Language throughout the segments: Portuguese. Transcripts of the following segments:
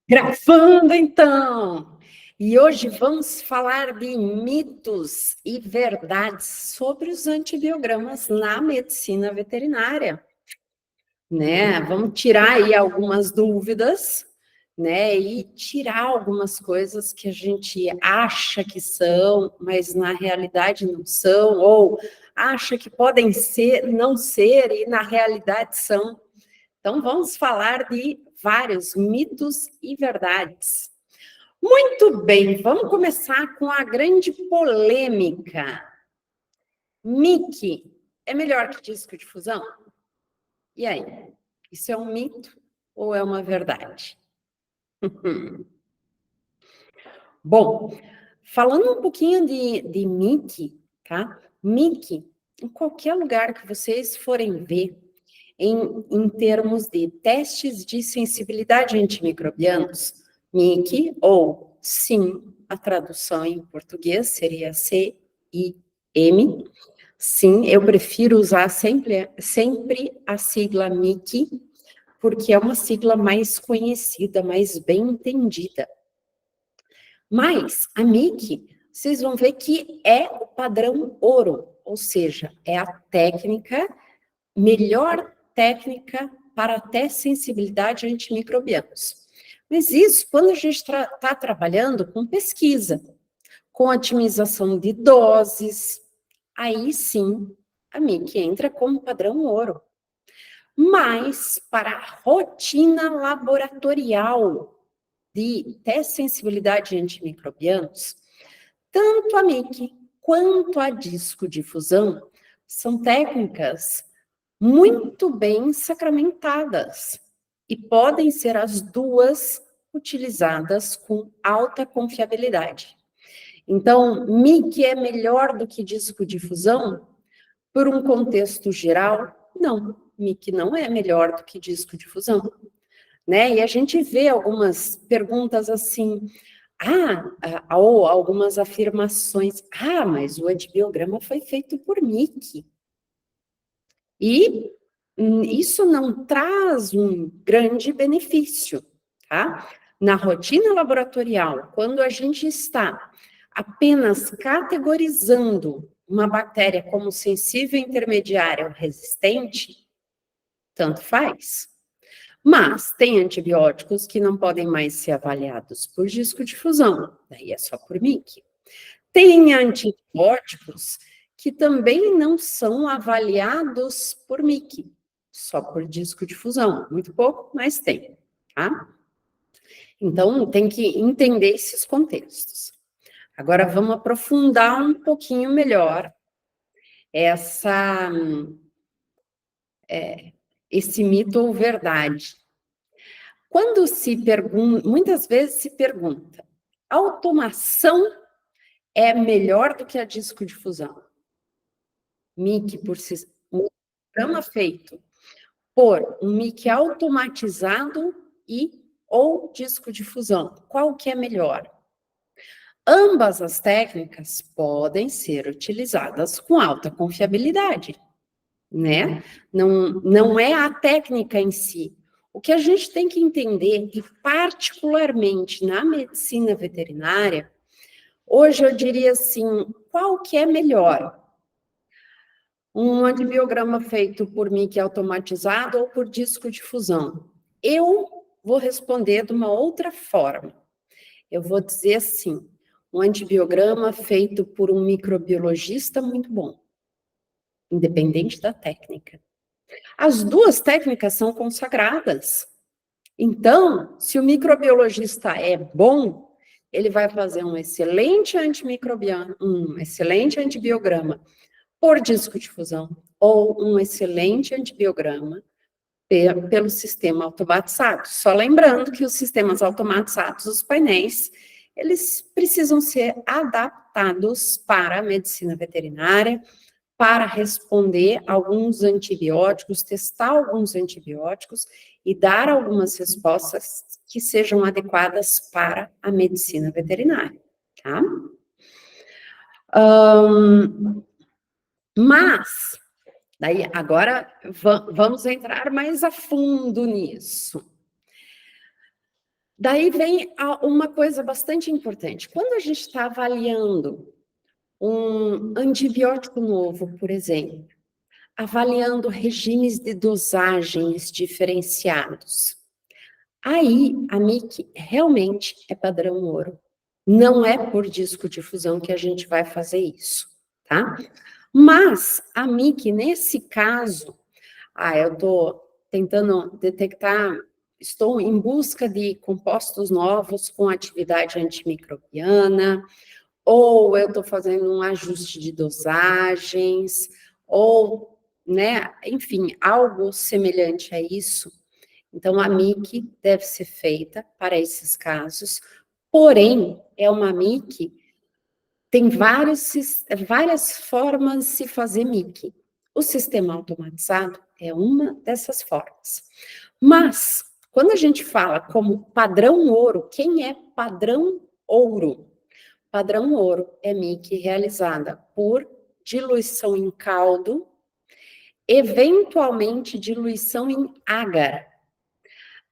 Gravando então! E hoje vamos falar de mitos e verdades sobre os antibiogramas na medicina veterinária, né? Vamos tirar aí algumas dúvidas, né? E tirar algumas coisas que a gente acha que são, mas na realidade não são, ou acha que podem ser, não ser, e na realidade são. Então, vamos falar de vários mitos e verdades. Muito bem, vamos começar com a grande polêmica. MIC é melhor que disco de fusão? E aí? Isso é um mito ou é uma verdade? Bom, falando um pouquinho de MIC, tá? MIC, em qualquer lugar que vocês forem ver, em termos de testes de sensibilidade a antimicrobianos, MIC, ou SIM, a tradução em português seria CIM. Sim, eu prefiro usar sempre a sigla MIC, porque é uma sigla mais conhecida, mais bem entendida. Mas a MIC, vocês vão ver que é o padrão ouro, ou seja, é a melhor técnica para até sensibilidade a antimicrobianos. Mas isso quando a gente está trabalhando com pesquisa, com otimização de doses, aí sim a MIC entra como padrão ouro. Mas para a rotina laboratorial de teste sensibilidade a antimicrobianos, tanto a MIC quanto a discodifusão são técnicas muito bem sacramentadas e podem ser as duas utilizadas com alta confiabilidade. Então, MIC é melhor do que discodifusão? Por um contexto geral, não. MIC não é melhor do que discodifusão, né? E a gente vê algumas perguntas assim, ou algumas afirmações, mas o antibiograma foi feito por MIC. E isso não traz um grande benefício, tá? Na rotina laboratorial, quando a gente está apenas categorizando uma bactéria como sensível, intermediária ou resistente, tanto faz. Mas tem antibióticos que não podem mais ser avaliados por discodifusão, daí é só por MIC. Tem antibióticos que também não são avaliados por MIC, só por discodifusão. Muito pouco, mas tem, tá? Então, tem que entender esses contextos. Agora, vamos aprofundar um pouquinho melhor esse mito ou verdade. Quando se pergunta, muitas vezes se pergunta, automação é melhor do que a discodifusão? MIC por si, um programa feito por um MIC automatizado ou discodifusão, qual que é melhor? Ambas as técnicas podem ser utilizadas com alta confiabilidade, né? Não é a técnica em si. O que a gente tem que entender, e particularmente na medicina veterinária, hoje eu diria assim, qual que é melhor? Um antibiograma feito por MIC automatizado ou por discodifusão? Eu vou responder de uma outra forma. Eu vou dizer assim, um antibiograma feito por um microbiologista muito bom, independente da técnica. As duas técnicas são consagradas. Então, se o microbiologista é bom, ele vai fazer um excelente um excelente antibiograma por discodifusão ou um excelente antibiograma pelo sistema automatizado. Só lembrando que os sistemas automatizados, os painéis, eles precisam ser adaptados para a medicina veterinária, para responder alguns antibióticos, testar alguns antibióticos e dar algumas respostas que sejam adequadas para a medicina veterinária, tá? Mas, daí agora vamos entrar mais a fundo nisso. Daí vem uma coisa bastante importante. Quando a gente está avaliando um antibiótico novo, por exemplo, avaliando regimes de dosagens diferenciados, aí a MIC realmente é padrão ouro. Não é por discodifusão que a gente vai fazer isso, tá? Mas a MIC, nesse caso, eu estou tentando detectar, estou em busca de compostos novos com atividade antimicrobiana, ou eu estou fazendo um ajuste de dosagens, ou, né, enfim, algo semelhante a isso. Então, a MIC deve ser feita para esses casos, porém, é uma MIC, tem várias formas de se fazer MIC. O sistema automatizado é uma dessas formas. Mas, quando a gente fala como padrão ouro, quem é padrão ouro? Padrão ouro é MIC realizada por diluição em caldo, eventualmente diluição em agar.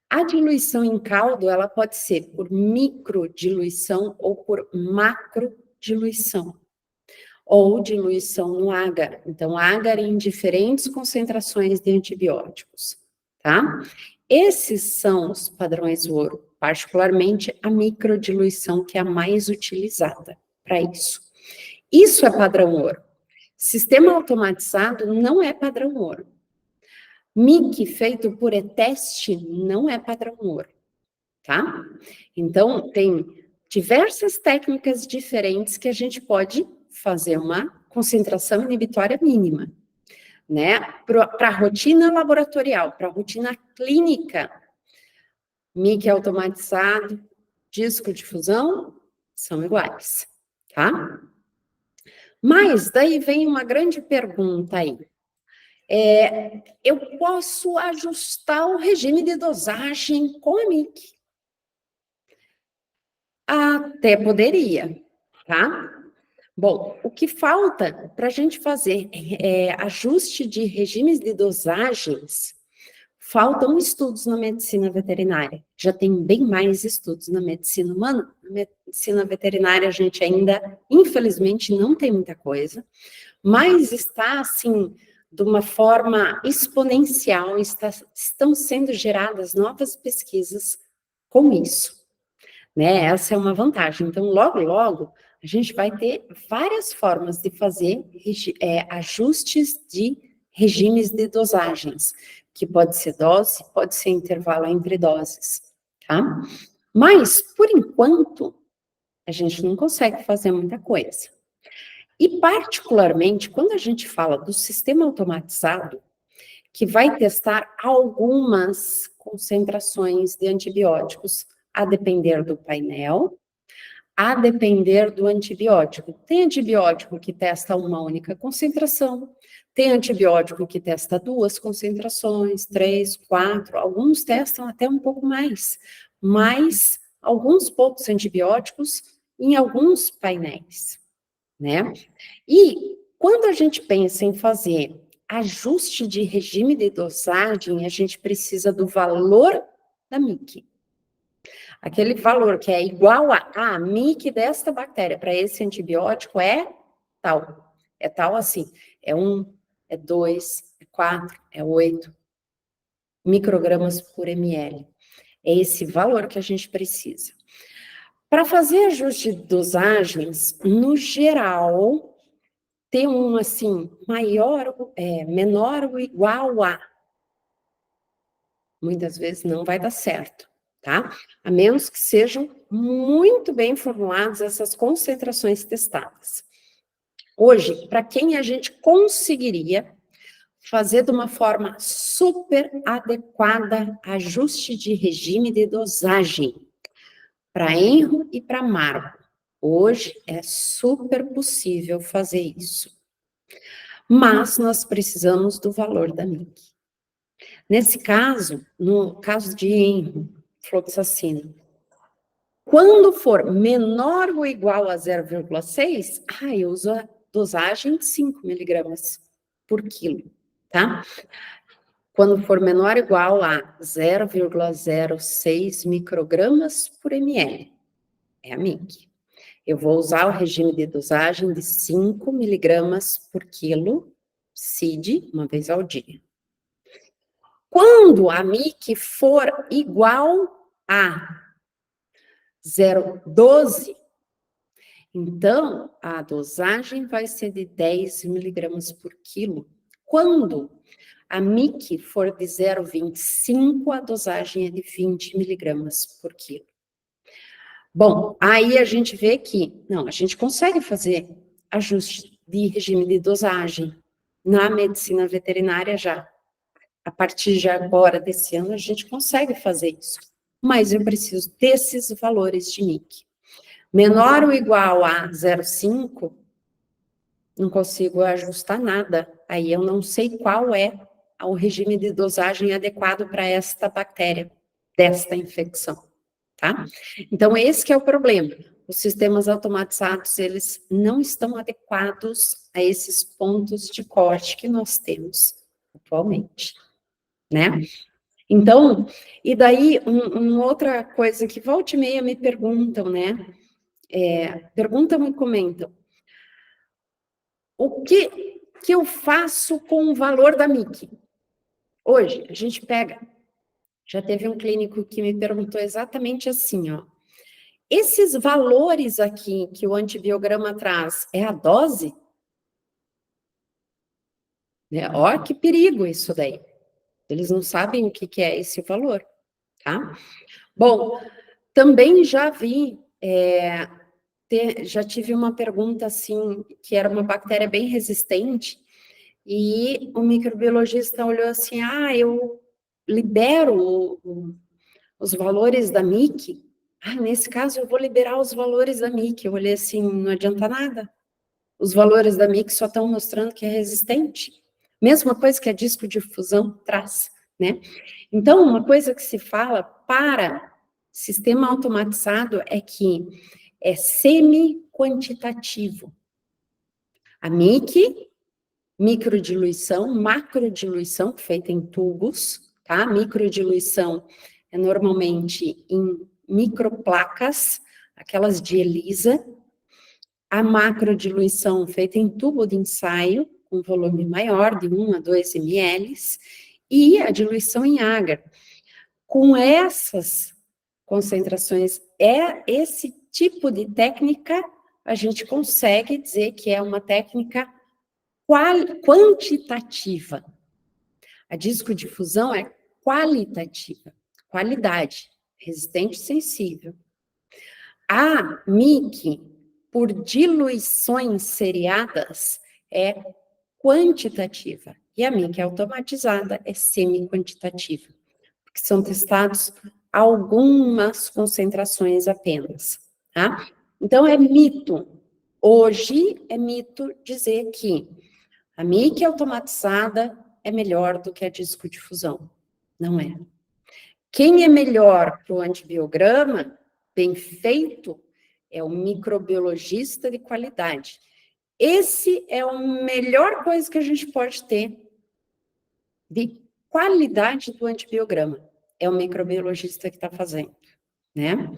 A diluição em caldo, ela pode ser por microdiluição ou por macrodiluição, ou diluição no agar. Então, agar em diferentes concentrações de antibióticos, tá? Esses são os padrões ouro, particularmente a microdiluição, que é a mais utilizada para isso. Isso é padrão ouro. Sistema automatizado não é padrão ouro. MIC feito por e-teste não é padrão ouro, tá? Então, tem diversas técnicas diferentes que a gente pode fazer uma concentração inibitória mínima, né? Para a rotina laboratorial, para a rotina clínica, MIC automatizado, discodifusão, são iguais, tá? Mas daí vem uma grande pergunta aí. Eu posso ajustar o regime de dosagem com a MIC? Até poderia, tá? Bom, o que falta para a gente fazer ajuste de regimes de dosagens, faltam estudos na medicina veterinária. Já tem bem mais estudos na medicina humana. Na medicina veterinária, a gente ainda, infelizmente, não tem muita coisa, mas está, assim, de uma forma exponencial, estão sendo geradas novas pesquisas com isso, né? Essa é uma vantagem. Então, logo, logo, a gente vai ter várias formas de fazer ajustes de regimes de dosagens, que pode ser dose, pode ser intervalo entre doses, tá? Mas, por enquanto, a gente não consegue fazer muita coisa. E, particularmente, quando a gente fala do sistema automatizado, que vai testar algumas concentrações de antibióticos, a depender do painel, a depender do antibiótico. Tem antibiótico que testa uma única concentração, tem antibiótico que testa 2 concentrações, 3, 4, alguns testam até um pouco mais, mas alguns poucos antibióticos em alguns painéis, né? E quando a gente pensa em fazer ajuste de regime de dosagem, a gente precisa do valor da MIC. Aquele valor que é igual a MIC desta bactéria para esse antibiótico é tal. É tal assim, é 1, é 2, é 4, é 8 microgramas por ml. É esse valor que a gente precisa. Para fazer ajuste de dosagens, no geral, tem um assim, menor ou igual a. Muitas vezes não vai dar certo, tá? A menos que sejam muito bem formuladas essas concentrações testadas. Hoje, para quem a gente conseguiria fazer de uma forma super adequada ajuste de regime de dosagem para enro e para marco. Hoje é super possível fazer isso. Mas nós precisamos do valor da MIC. Nesse caso, no caso de enro, fluoxacina, quando for menor ou igual a 0,6, eu uso a dosagem de 5 miligramas por quilo, tá? quando for menor ou igual a 0,06 microgramas por ml. É a MIC. Eu vou usar o regime de dosagem de 5 miligramas por quilo CID, uma vez ao dia. Quando a MIC for igual a 0,12, então a dosagem vai ser de 10 miligramas por quilo. Quando a MIC for de 0,25, a dosagem é de 20 miligramas por quilo. Bom, aí a gente vê que, não, a gente consegue fazer ajuste de regime de dosagem na medicina veterinária já. A partir de agora, desse ano, a gente consegue fazer isso. Mas eu preciso desses valores de MIC. Menor ou igual a 0,5, não consigo ajustar nada. Aí eu não sei qual é o regime de dosagem adequado para esta bactéria, desta infecção, tá? Então, esse que é o problema. Os sistemas automatizados, eles não estão adequados a esses pontos de corte que nós temos atualmente, né? Então, e daí, outra coisa que volta e meia me perguntam, né? Perguntam e comentam. O que eu faço com o valor da MIC? Hoje, a gente pega, já teve um clínico que me perguntou exatamente assim, ó, esses valores aqui que o antibiograma traz, é a dose? Ó, que perigo isso daí. Eles não sabem o que é esse valor, tá? Bom, também já vi, já tive uma pergunta assim, que era uma bactéria bem resistente, e o microbiologista olhou assim, eu libero os valores da MIC? Nesse caso eu vou liberar os valores da MIC. Eu olhei assim, não adianta nada. Os valores da MIC só estão mostrando que é resistente. Mesma coisa que a disco de fusão traz, né? Então, uma coisa que se fala para sistema automatizado é que é semi-quantitativo. A MIC, microdiluição, macrodiluição, feita em tubos, tá? Microdiluição é normalmente em microplacas, aquelas de ELISA. A macrodiluição feita em tubo de ensaio, com volume maior, de 1 a 2 ml, e a diluição em agar. Com essas concentrações, esse tipo de técnica, a gente consegue dizer que é uma técnica quantitativa. A discodifusão é qualitativa, qualidade, resistente e sensível. A MIC, por diluições seriadas, é quantitativa. E a MIC automatizada é semi-quantitativa, porque são testados algumas concentrações apenas, tá? Então, é mito. Hoje, é mito dizer que a MIC automatizada é melhor do que a discodifusão. Não é. Quem é melhor para o antibiograma, bem feito, é o microbiologista de qualidade. Esse é a melhor coisa que a gente pode ter de qualidade do antibiograma. É o microbiologista que está fazendo, né?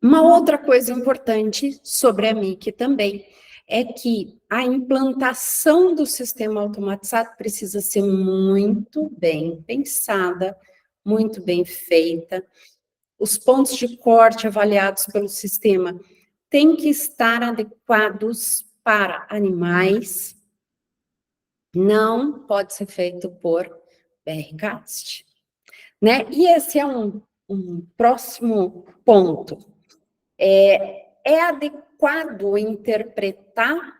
Uma outra coisa importante sobre a MIC também é que a implantação do sistema automatizado precisa ser muito bem pensada, muito bem feita. Os pontos de corte avaliados pelo sistema têm que estar adequados para animais. Não pode ser feito por BRCAST, né? E esse é um próximo ponto. É adequado interpretar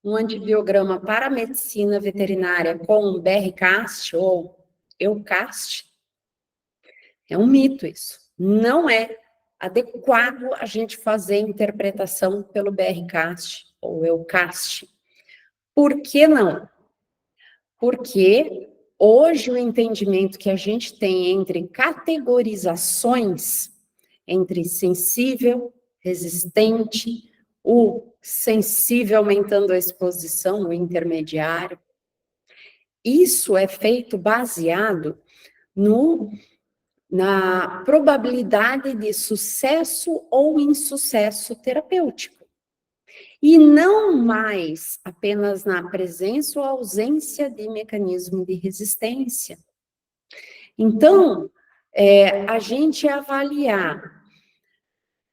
um antibiograma para a medicina veterinária com BRCAST ou EUCAST? É um mito isso. Não é adequado a gente fazer interpretação pelo BRCAST ou EUCAST. Por que não? Porque hoje o entendimento que a gente tem entre categorizações, entre sensível, resistente, o sensível aumentando a exposição, o intermediário, Isso é feito baseado na probabilidade de sucesso ou insucesso terapêutico. E não mais apenas na presença ou ausência de mecanismo de resistência. Então, a gente avaliar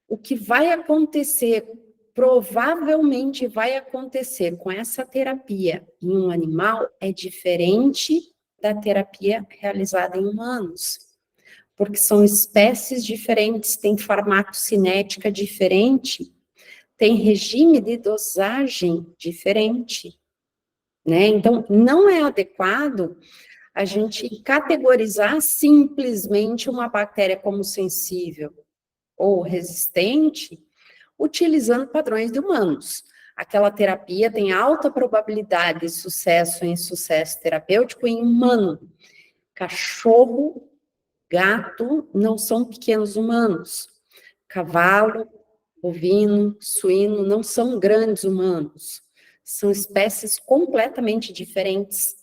o que vai acontecer, provavelmente vai acontecer com essa terapia em um animal é diferente da terapia realizada em humanos, porque são espécies diferentes, tem farmacocinética diferente, tem regime de dosagem diferente, né? Então, não é adequado a gente categorizar simplesmente uma bactéria como sensível ou resistente, utilizando padrões de humanos. Aquela terapia tem alta probabilidade de sucesso ou insucesso terapêutico em humano. Cachorro, gato não são pequenos humanos. Cavalo, bovino, suíno não são grandes humanos. São espécies completamente diferentes,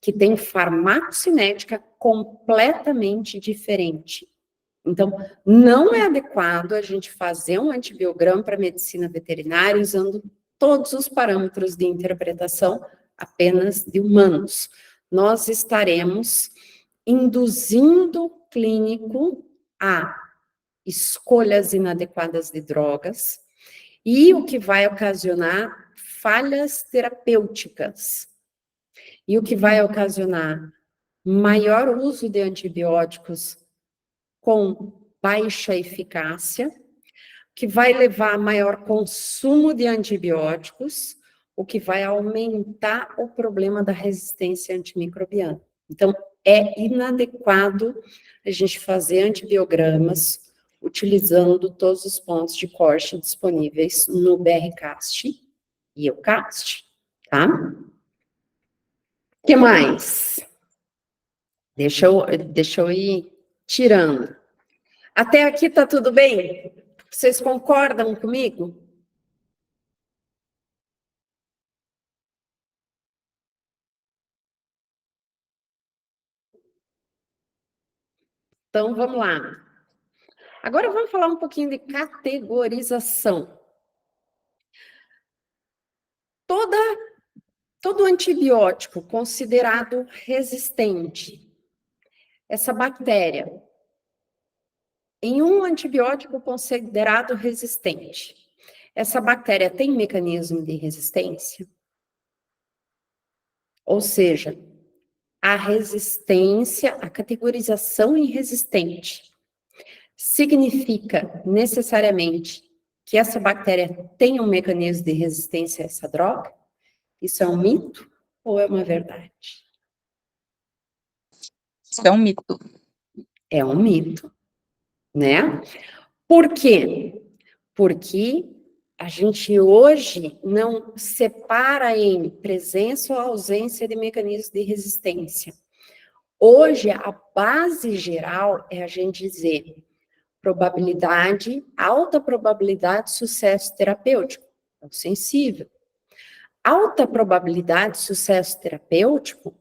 que têm farmacocinética completamente diferente. Então, não é adequado a gente fazer um antibiograma para medicina veterinária usando todos os parâmetros de interpretação apenas de humanos. Nós estaremos induzindo o clínico a escolhas inadequadas de drogas e o que vai ocasionar falhas terapêuticas e o que vai ocasionar maior uso de antibióticos com baixa eficácia, que vai levar a maior consumo de antibióticos, o que vai aumentar o problema da resistência antimicrobiana. Então, é inadequado a gente fazer antibiogramas utilizando todos os pontos de corte disponíveis no BRCAST e EUCAST, tá? O que mais? Deixa eu ir tirando. Até aqui tá tudo bem? Vocês concordam comigo? Então, vamos lá. Agora vamos falar um pouquinho de categorização. Todo antibiótico considerado resistente, essa bactéria, em um antibiótico considerado resistente, essa bactéria tem mecanismo de resistência? Ou seja, a resistência, a categorização em resistente, significa necessariamente que essa bactéria tem um mecanismo de resistência a essa droga? Isso é um mito ou é uma verdade? Isso é um mito. É um mito, né? Por quê? Porque a gente hoje não separa em presença ou ausência de mecanismos de resistência. Hoje, a base geral é a gente dizer probabilidade, alta probabilidade de sucesso terapêutico, é o sensível. Alta probabilidade de sucesso terapêutico,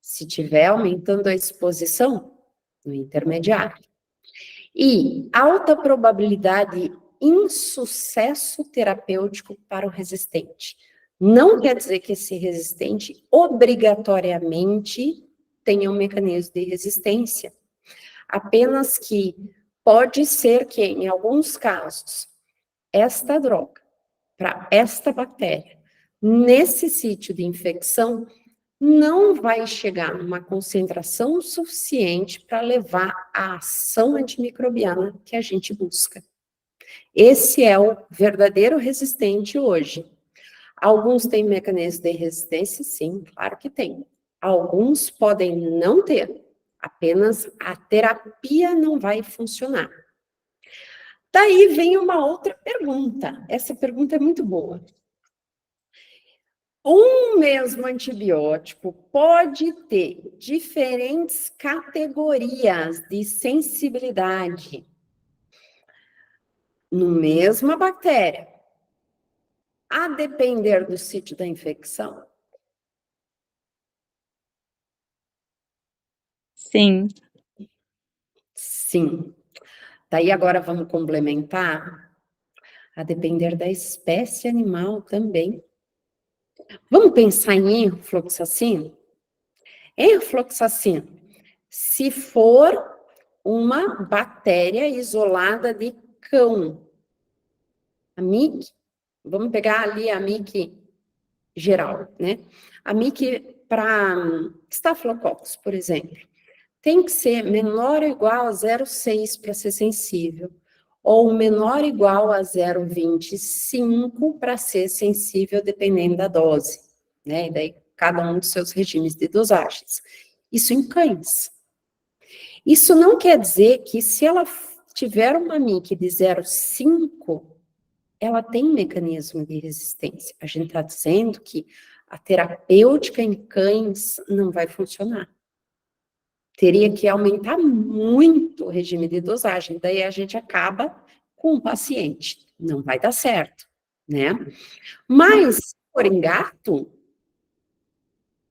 se tiver aumentando a exposição, no intermediário. E alta probabilidade de insucesso terapêutico para o resistente. Não quer dizer que esse resistente obrigatoriamente tenha um mecanismo de resistência. Apenas que pode ser que, em alguns casos, esta droga, para esta bactéria, nesse sítio de infecção, não vai chegar numa concentração suficiente para levar à ação antimicrobiana que a gente busca. Esse é o verdadeiro resistente hoje. Alguns têm mecanismo de resistência, sim, claro que tem. Alguns podem não ter, apenas a terapia não vai funcionar. Daí vem uma outra pergunta. Essa pergunta é muito boa. Um mesmo antibiótico pode ter diferentes categorias de sensibilidade no mesma bactéria, a depender do sítio da infecção? Sim. Sim. Daí agora vamos complementar, a depender da espécie animal também. Vamos pensar em enrofloxacino? Enrofloxacino, se for uma bactéria isolada de cão, a MIC, vamos pegar ali a MIC geral, né? A MIC para Staphylococcus, por exemplo, tem que ser menor ou igual a 0,6 para ser sensível, ou menor ou igual a 0,25 para ser sensível, dependendo da dose, né? E daí, cada um dos seus regimes de dosagens. Isso em cães. Isso não quer dizer que se ela tiver uma MIC de 0,5, ela tem mecanismo de resistência. A gente está dizendo que a terapêutica em cães não vai funcionar. Teria que aumentar muito o regime de dosagem, daí a gente acaba com o paciente. Não vai dar certo, né? Mas, se for em gato,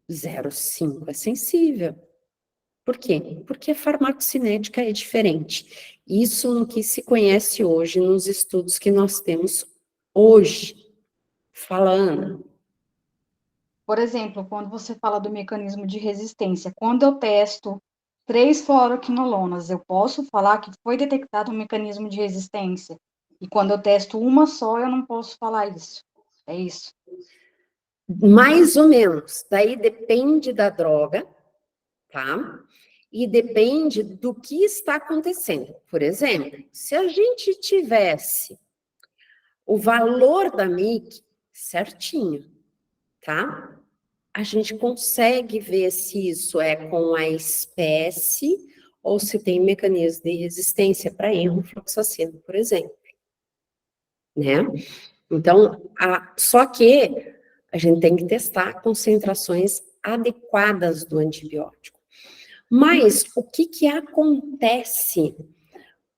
0,5 é sensível. Por quê? Porque a farmacocinética é diferente. Isso no que se conhece hoje, nos estudos que nós temos hoje. Falando. Por exemplo, quando você fala do mecanismo de resistência, quando eu testo 3 fluoroquinolonas, eu posso falar que foi detectado um mecanismo de resistência. E quando eu testo uma só, eu não posso falar isso. É isso? Mais ou menos. Daí depende da droga, tá? E depende do que está acontecendo. Por exemplo, se a gente tivesse o valor da MIC certinho, tá? A gente consegue ver se isso é com a espécie ou se tem mecanismo de resistência para enrofloxacino, por exemplo, né? Então, só que a gente tem que testar concentrações adequadas do antibiótico. Mas o que que acontece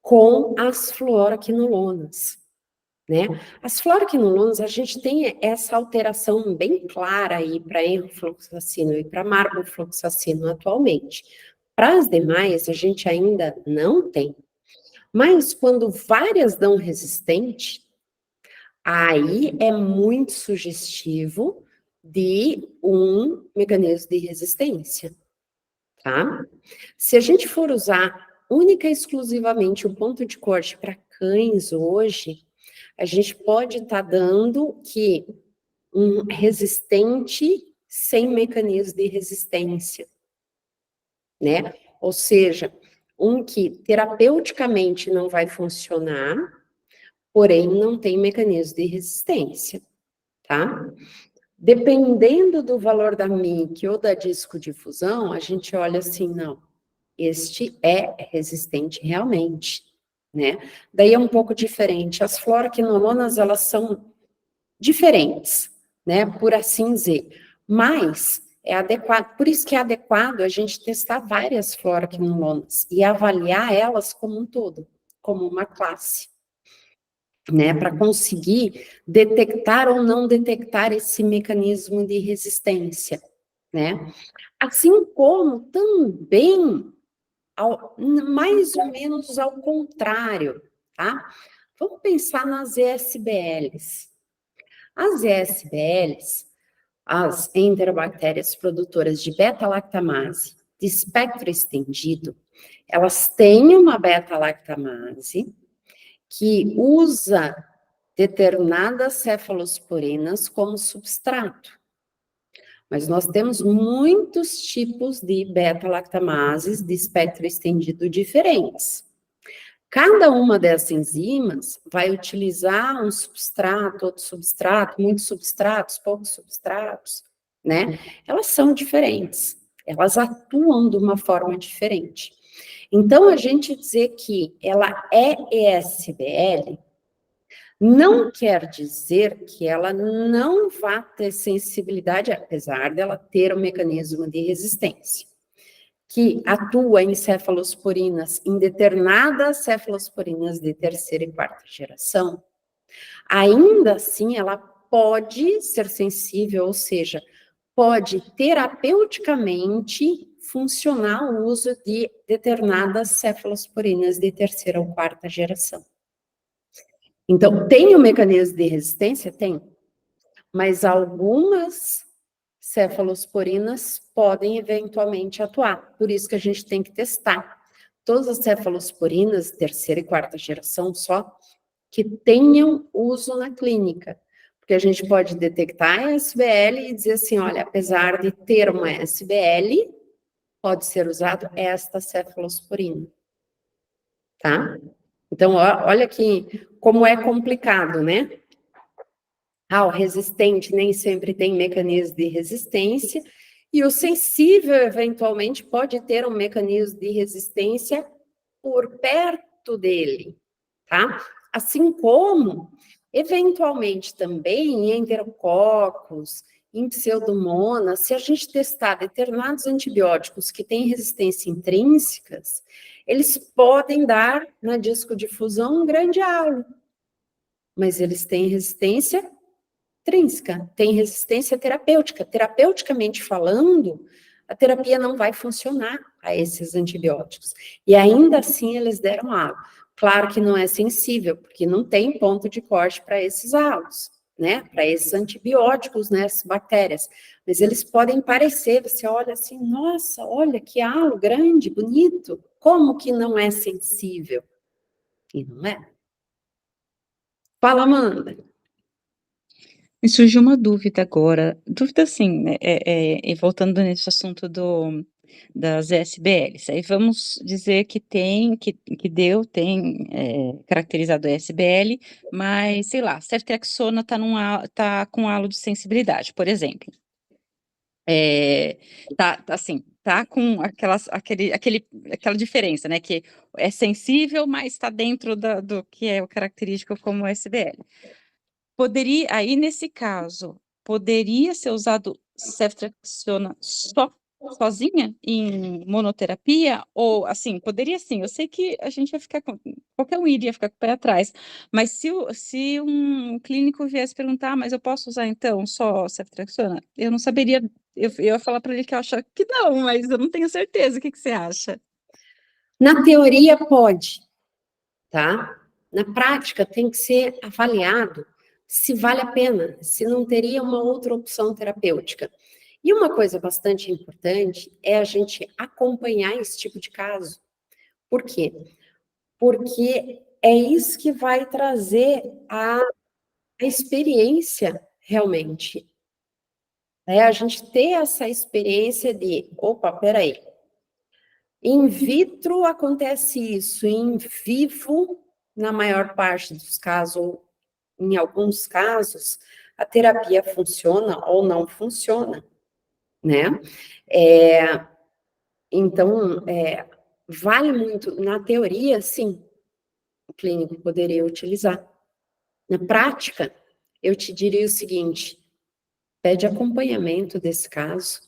com as fluoroquinolonas, né? As fluoroquinolonas, a gente tem essa alteração bem clara aí para enrofloxacino e para marbofloxacino atualmente. Para as demais, a gente ainda não tem. Mas quando várias dão resistente, aí é muito sugestivo de um mecanismo de resistência, tá? Se a gente for usar única e exclusivamente o ponto de corte para cães hoje, a gente pode estar dando que um resistente sem mecanismo de resistência, né? Ou seja, um que terapeuticamente não vai funcionar, porém não tem mecanismo de resistência, tá? Dependendo do valor da MIC ou da discodifusão, a gente olha assim, não, este é resistente realmente, né? Daí é um pouco diferente. As fluoroquinolonas, elas são diferentes, né? Por assim dizer. Mas é adequado, por isso que é adequado a gente testar várias fluoroquinolonas e avaliar elas como um todo, como uma classe, né, para conseguir detectar ou não detectar esse mecanismo de resistência, né? Assim como também, mais ou menos ao contrário, tá? Vamos pensar nas ESBLs. As ESBLs, as enterobactérias produtoras de beta-lactamase de espectro estendido, elas têm uma beta-lactamase que usa determinadas cefalosporinas como substrato. Mas nós temos muitos tipos de beta-lactamases de espectro estendido diferentes. Cada uma dessas enzimas vai utilizar um substrato, outro substrato, muitos substratos, poucos substratos, né? Elas são diferentes, elas atuam de uma forma diferente. Então, a gente dizer que ela é ESBL não quer dizer que ela não vá ter sensibilidade, apesar dela ter um mecanismo de resistência, que atua em cefalosporinas, em determinadas cefalosporinas de terceira e quarta geração, ainda assim ela pode ser sensível, ou seja, pode terapeuticamente funcionar o uso de determinadas cefalosporinas de terceira ou quarta geração. Então, tem o mecanismo de resistência? Tem. Mas algumas cefalosporinas podem eventualmente atuar. Por isso que a gente tem que testar. Todas as cefalosporinas, terceira e quarta geração só, que tenham uso na clínica. Porque a gente pode detectar a SBL e dizer assim, olha, apesar de ter uma SBL, pode ser usado esta cefalosporina. Tá? Então, olha aqui como é complicado, né? O resistente nem sempre tem mecanismo de resistência, e o sensível, eventualmente, pode ter um mecanismo de resistência por perto dele, tá? Assim como, eventualmente, também em enterococos, em pseudomonas, se a gente testar determinados antibióticos que têm resistência intrínsecas, eles podem dar na discodifusão um grande halo, mas eles têm resistência intrínseca, tem resistência terapêutica. Terapeuticamente falando, a terapia não vai funcionar a esses antibióticos. E ainda assim eles deram halo. Claro que não é sensível, porque não tem ponto de corte para esses halos, né? Para esses antibióticos, né? Essas bactérias. Mas eles podem parecer, você olha assim, nossa, olha que halo grande, bonito. Como que não é sensível? E não é. Fala, Amanda. Me surgiu uma dúvida agora, dúvida assim, né, e voltando nesse assunto das SBLs, aí vamos dizer que tem caracterizado a SBL, mas sei lá, ceftriaxona tá com halo de sensibilidade, por exemplo. Tá com aquela diferença, né, que é sensível, mas está dentro do que é o característico como SBL. Poderia, aí nesse caso, poderia ser usado ceftriaxona sozinha em monoterapia? Ou, assim, poderia sim, eu sei que a gente ia ficar qualquer um iria ficar com o pé atrás, mas se um clínico viesse perguntar, mas eu posso usar então só ceftriaxona? Eu não saberia, eu ia falar para ele que eu acho que não, mas eu não tenho certeza, o que você acha? Na teoria pode, tá? Na prática tem que ser avaliado se vale a pena, se não teria uma outra opção terapêutica. E uma coisa bastante importante é a gente acompanhar esse tipo de caso. Por quê? Porque é isso que vai trazer a experiência realmente. É a gente ter essa experiência de, opa, peraí, in vitro acontece isso, em vivo, na maior parte dos casos, ou em alguns casos, a terapia funciona ou não funciona, né? Então, vale muito, na teoria, sim, o clínico poderia utilizar. Na prática, eu te diria o seguinte, pede acompanhamento desse caso,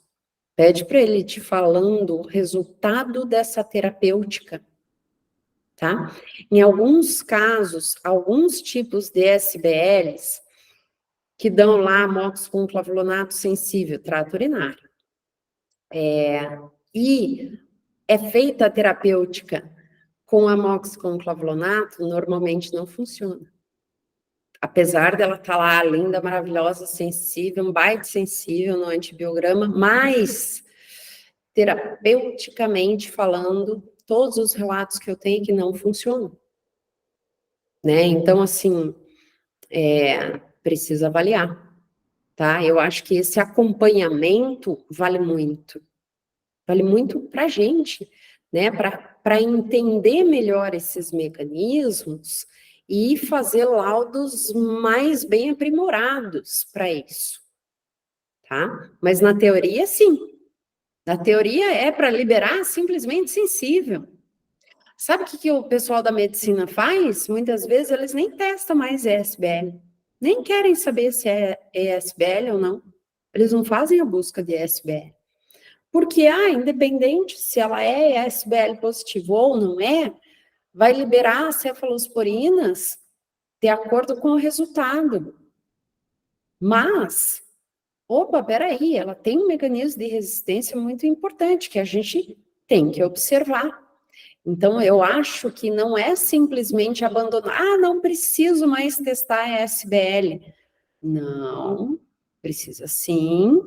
pede para ele te falando o resultado dessa terapêutica, tá? Em alguns casos, alguns tipos de SBLs que dão lá amox com clavulato sensível, trato urinário. E é feita a terapêutica com amox com clavulato, normalmente não funciona. Apesar dela estar lá linda, maravilhosa, sensível, um baita sensível no antibiograma, mas terapeuticamente falando, todos os relatos que eu tenho que não funcionam. Né? Então, assim, precisa avaliar, tá? Eu acho que esse acompanhamento vale muito para a gente, né? Para entender melhor esses mecanismos e fazer laudos mais bem aprimorados para isso, tá? Mas na teoria, sim. Na teoria é para liberar simplesmente sensível. Sabe o que o pessoal da medicina faz? Muitas vezes eles nem testam mais ESBL. Nem querem saber se é ESBL ou não. Eles não fazem a busca de ESBL. Porque, independente se ela é ESBL positivo ou não é, vai liberar as cefalosporinas de acordo com o resultado. Mas opa, peraí, ela tem um mecanismo de resistência muito importante que a gente tem que observar. Então, eu acho que não é simplesmente abandonar, não preciso mais testar a SBL. Não, precisa sim,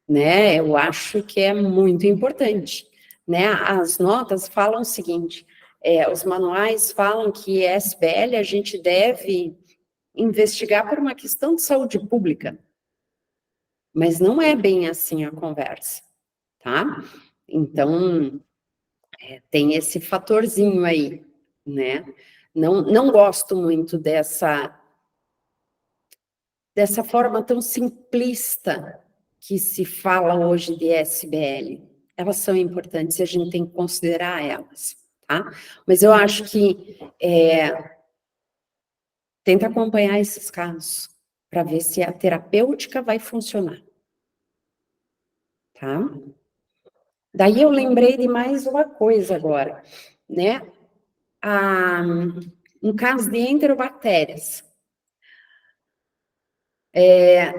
né? Eu acho que é muito importante, né? As notas falam o seguinte, os manuais falam que SBL a gente deve investigar por uma questão de saúde pública, mas não é bem assim a conversa, tá? Então, tem esse fatorzinho aí, né? Não gosto muito dessa forma tão simplista que se fala hoje de SBL. Elas são importantes e a gente tem que considerar elas, tá? Mas eu acho que tenta acompanhar esses casos para ver se a terapêutica vai funcionar, tá? Daí eu lembrei de mais uma coisa agora, né? Um caso de enterobactérias,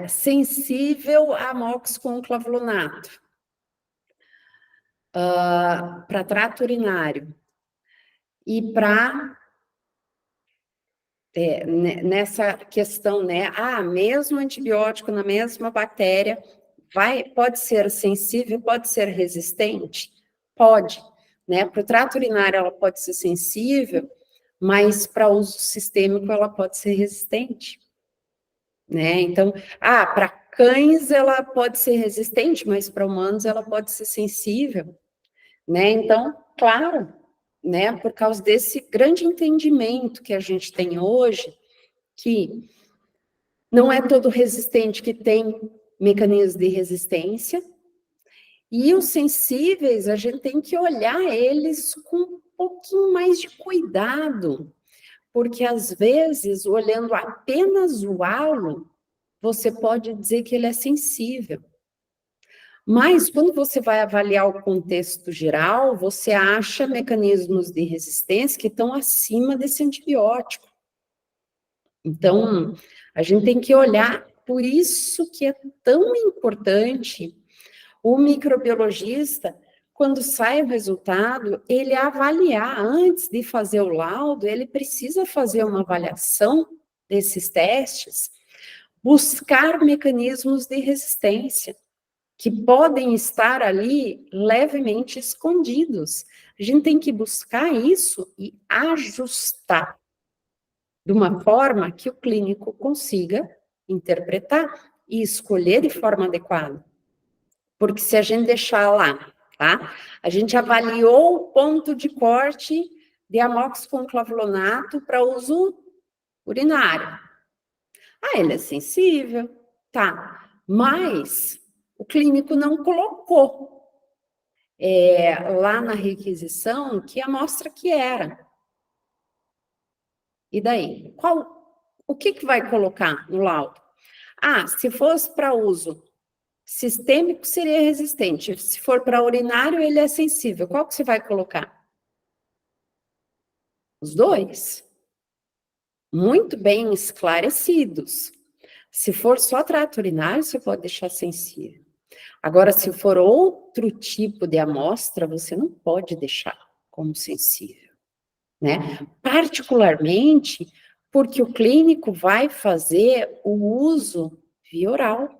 sensível a amox com clavulato, para trato urinário e para nessa questão, né? Mesmo antibiótico na mesma bactéria pode ser sensível, pode ser resistente, pode, né? Para o trato urinário ela pode ser sensível, mas para uso sistêmico ela pode ser resistente, né? Então, para cães ela pode ser resistente, mas para humanos ela pode ser sensível, né? Então, claro, né? Por causa desse grande entendimento que a gente tem hoje, que não é todo resistente que tem mecanismos de resistência, e os sensíveis, a gente tem que olhar eles com um pouquinho mais de cuidado, porque às vezes, olhando apenas o halo, você pode dizer que ele é sensível. Mas, quando você vai avaliar o contexto geral, você acha mecanismos de resistência que estão acima desse antibiótico. Então, a gente tem que olhar, por isso que é tão importante o microbiologista, quando sai o resultado, ele avaliar, antes de fazer o laudo, ele precisa fazer uma avaliação desses testes, buscar mecanismos de resistência, que podem estar ali levemente escondidos. A gente tem que buscar isso e ajustar de uma forma que o clínico consiga interpretar e escolher de forma adequada. Porque se a gente deixar lá, tá? A gente avaliou o ponto de corte de amox com clavulato para uso urinário. Ele é sensível, tá? Mas o clínico não colocou lá na requisição que amostra que era. E daí? O que vai colocar no laudo? Se fosse para uso sistêmico, seria resistente. Se for para urinário, ele é sensível. Qual que você vai colocar? Os dois. Muito bem esclarecidos. Se for só trato urinário, você pode deixar sensível. Agora, se for outro tipo de amostra, você não pode deixar como sensível, né? Particularmente porque o clínico vai fazer o uso via oral.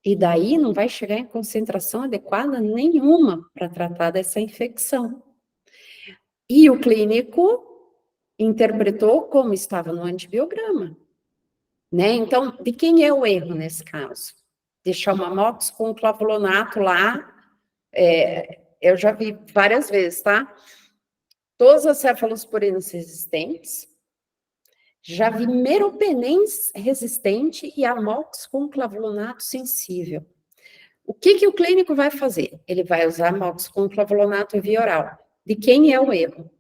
E daí não vai chegar em concentração adequada nenhuma para tratar dessa infecção. E o clínico interpretou como estava no antibiograma, né? Então, de quem é o erro nesse caso? Deixar uma amox com clavulato lá, eu já vi várias vezes, tá? Todas as cefalosporinas resistentes, já vi meropenem resistente e amox com clavulato sensível. O que o clínico vai fazer? Ele vai usar amox com clavulato via oral. De quem é o erro?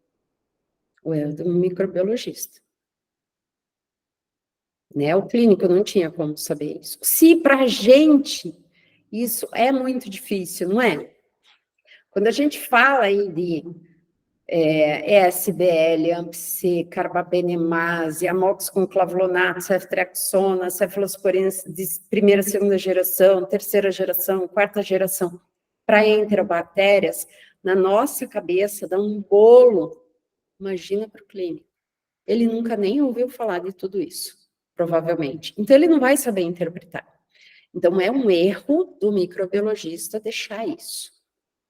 O erro do microbiologista. Né? O clínico não tinha como saber isso. Se para a gente isso é muito difícil, não é? Quando a gente fala aí de SBL, AMP-C, carbapenemase, amox com clavulato, ceftriaxona, cefalosporinas de primeira, segunda geração, terceira geração, quarta geração, para enterobactérias, na nossa cabeça dá um bolo. Imagina para o clínico. Ele nunca nem ouviu falar de tudo isso, provavelmente. Então, ele não vai saber interpretar. Então, é um erro do microbiologista deixar isso.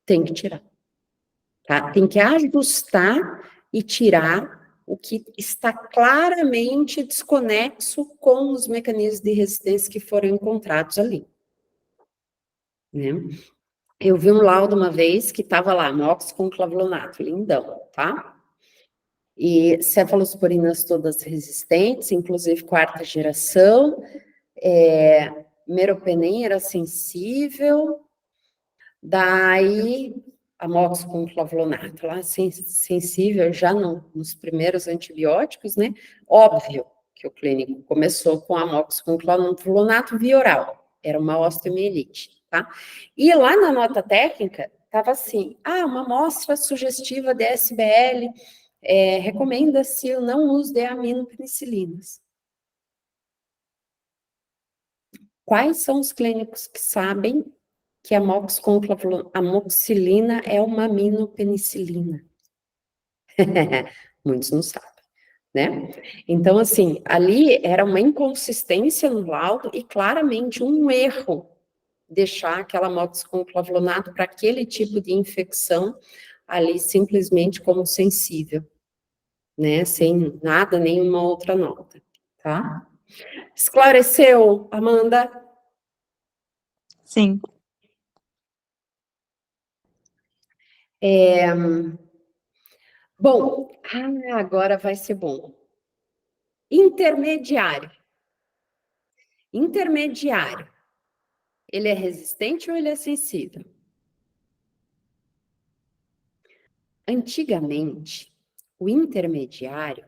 Tem que tirar. Tá? Tem que ajustar e tirar o que está claramente desconexo com os mecanismos de resistência que foram encontrados ali. Né? Eu vi um laudo uma vez que estava lá, amox com clavulato, lindão, tá? E cefalosporinas todas resistentes, inclusive quarta geração, meropenem era sensível, daí amox com clavulato, lá sensível já nos primeiros antibióticos, né? Óbvio que o clínico começou com amox com clavulato via oral, era uma osteomielite, tá? E lá na nota técnica, estava assim, uma amostra sugestiva de SBL, recomenda-se o não uso de aminopenicilinas. Quais são os clínicos que sabem que a amoxicilina é uma aminopenicilina? Muitos não sabem, né? Então, assim, ali era uma inconsistência no laudo e claramente um erro deixar aquela amox com clavulato para aquele tipo de infecção ali simplesmente como sensível, né? Sem nada, nenhuma outra nota, tá? Esclareceu, Amanda? Sim. Bom, agora vai ser bom. Intermediário. Intermediário. Ele é resistente ou ele é sensível? Antigamente, o intermediário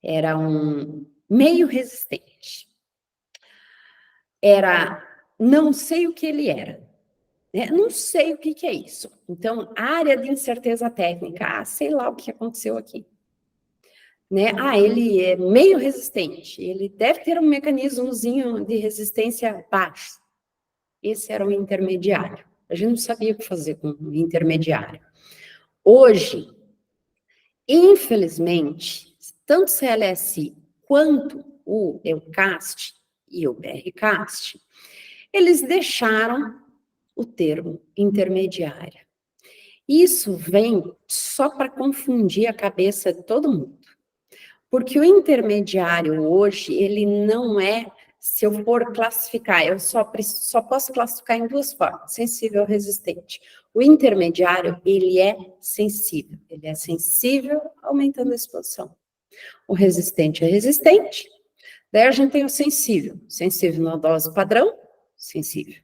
era um meio resistente. Era, não sei o que ele era. Não sei o que é isso. Então, área de incerteza técnica. Sei lá o que aconteceu aqui. Né? Ele é meio resistente. Ele deve ter um mecanismozinho de resistência baixo. Esse era o intermediário. A gente não sabia o que fazer com o intermediário. Hoje, infelizmente, tanto o CLSI quanto o EUCAST e o BRCAST, eles deixaram o termo intermediária. Isso vem só para confundir a cabeça de todo mundo. Porque o intermediário hoje, ele não é, se eu for classificar, eu só posso classificar em duas formas, sensível ou resistente. O intermediário, ele é sensível aumentando a exposição. O resistente é resistente, daí a gente tem o sensível na dose padrão, sensível.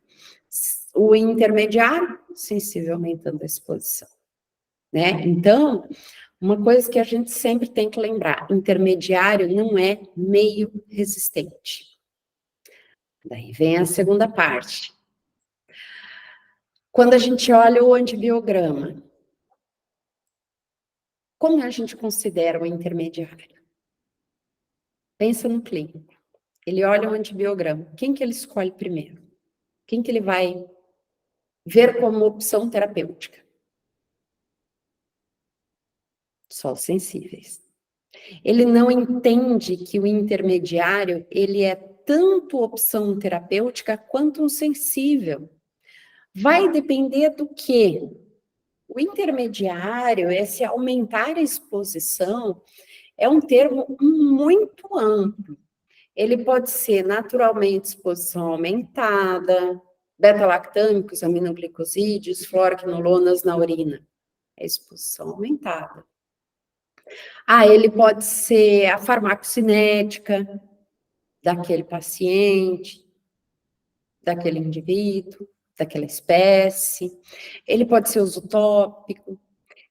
O intermediário, sensível aumentando a exposição. Né? Então, uma coisa que a gente sempre tem que lembrar, intermediário não é meio resistente. Daí vem a segunda parte. Quando a gente olha o antibiograma, como a gente considera o intermediário? Pensa no clínico. Ele olha o antibiograma. Quem que ele escolhe primeiro? Quem que ele vai ver como opção terapêutica? Só os sensíveis. Ele não entende que o intermediário, ele é tanto opção terapêutica quanto um sensível. Vai depender do quê? O intermediário, esse aumentar a exposição, é um termo muito amplo. Ele pode ser naturalmente exposição aumentada, beta-lactâmicos, aminoglicosídeos, fluoroquinolonas na urina. É exposição aumentada. Ele pode ser a farmacocinética daquele paciente, daquele indivíduo, daquela espécie. Ele pode ser uso tópico.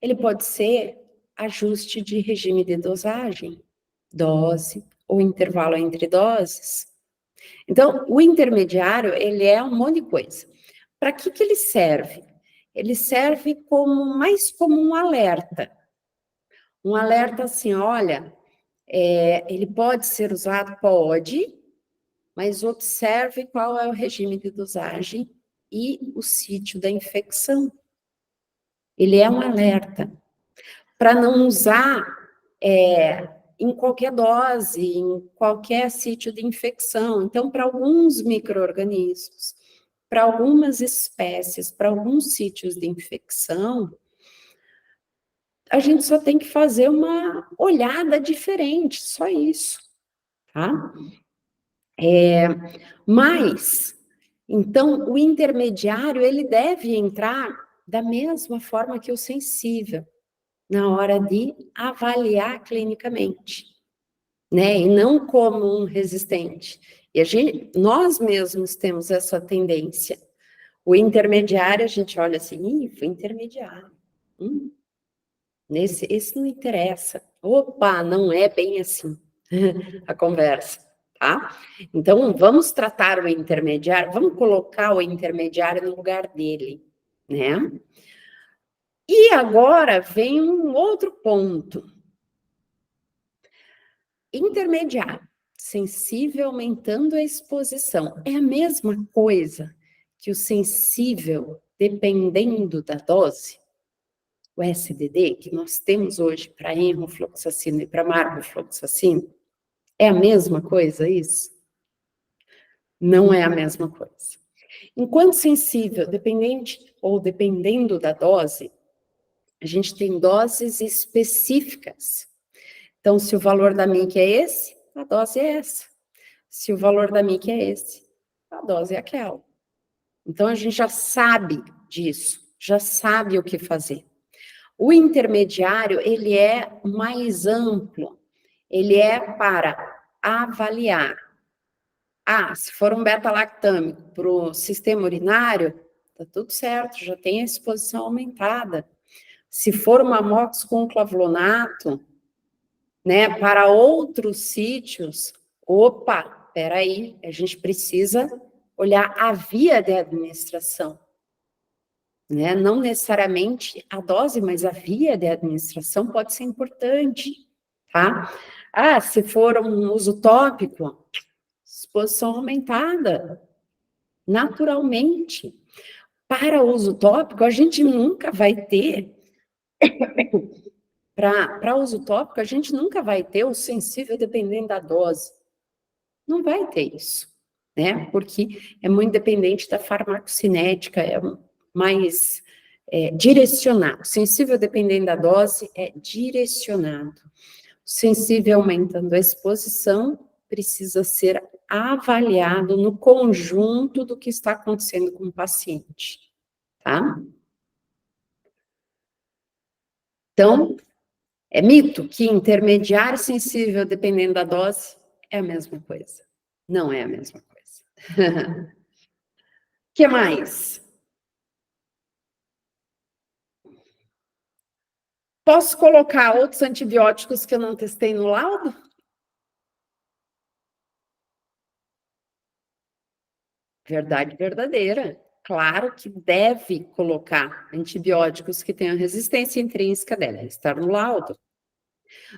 Ele pode ser ajuste de regime de dosagem, dose ou intervalo entre doses. Então, o intermediário, ele é um monte de coisa. Para que ele serve? Ele serve mais como um alerta. Um alerta assim, olha, ele pode ser usado? Pode, mas observe qual é o regime de dosagem e o sítio da infecção. Ele é um alerta para não usar em qualquer dose, em qualquer sítio de infecção. Então, para alguns micro-organismos, para algumas espécies, para alguns sítios de infecção, a gente só tem que fazer uma olhada diferente, só isso, tá? Mas, então, o intermediário, ele deve entrar da mesma forma que o sensível, na hora de avaliar clinicamente, né? E não como um resistente. E nós mesmos temos essa tendência. O intermediário, a gente olha assim, foi intermediário. Esse não interessa. Opa, não é bem assim a conversa, tá? Então, vamos tratar o intermediário, vamos colocar o intermediário no lugar dele, né? E agora vem um outro ponto. Intermediário, sensível aumentando a exposição. É a mesma coisa que o sensível dependendo da dose? O SDD, que nós temos hoje para enrofloxacina e para marrofloxacina, é a mesma coisa isso? Não é a mesma coisa. Enquanto sensível, dependente ou dependendo da dose, a gente tem doses específicas. Então, se o valor da MIC é esse, a dose é essa. Se o valor da MIC é esse, a dose é aquela. Então, a gente já sabe disso, já sabe o que fazer. O intermediário, ele é mais amplo, ele é para avaliar. Se for um beta-lactâmico para o sistema urinário, tá tudo certo, já tem a exposição aumentada. Se for uma amox com clavulonato, né, para outros sítios, peraí, a gente precisa olhar a via de administração, né? Não necessariamente a dose, mas a via de administração pode ser importante, tá? Se for um uso tópico, exposição aumentada, naturalmente. Para uso tópico, a gente nunca vai ter, para uso tópico, a gente nunca vai ter o sensível dependendo da dose. Não vai ter isso, né? Porque é muito dependente da farmacocinética, é mais direcionado. Sensível dependendo da dose é direcionado. Sensível aumentando a exposição precisa ser avaliado no conjunto do que está acontecendo com o paciente, tá? Então, é mito que intermediário sensível dependendo da dose é a mesma coisa. Não é a mesma coisa. O que mais? Posso colocar outros antibióticos que eu não testei no laudo? Verdade verdadeira. Claro que deve colocar antibióticos que tenham resistência intrínseca dela, estar no laudo.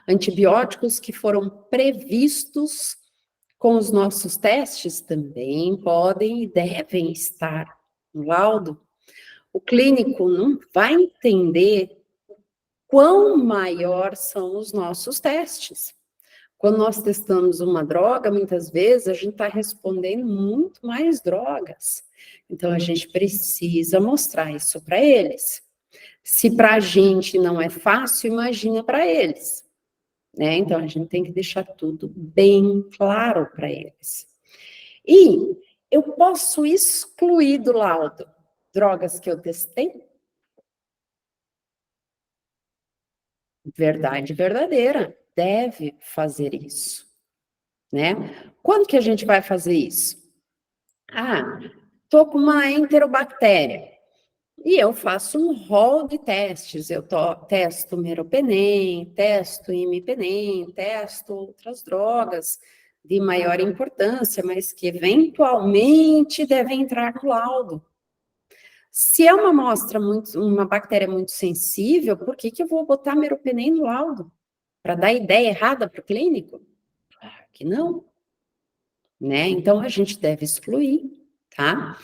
Antibióticos que foram previstos com os nossos testes também podem e devem estar no laudo. O clínico não vai entender quão maior são os nossos testes. Quando nós testamos uma droga, muitas vezes a gente está respondendo muito mais drogas. Então, a gente precisa mostrar isso para eles. Se para a gente não é fácil, imagina para eles, né? Então, a gente tem que deixar tudo bem claro para eles. E eu posso excluir do laudo drogas que eu testei? Verdade verdadeira, deve fazer isso, né? Quando que a gente vai fazer isso? Tô com uma enterobactéria e eu faço um rol de testes, eu testo meropenem, testo imipenem, testo outras drogas de maior importância, mas que eventualmente devem entrar no laudo. Se é uma amostra uma bactéria muito sensível, por que eu vou botar meropenem no laudo? para dar ideia errada para o clínico? Claro que não, né? Então, a gente deve excluir, tá?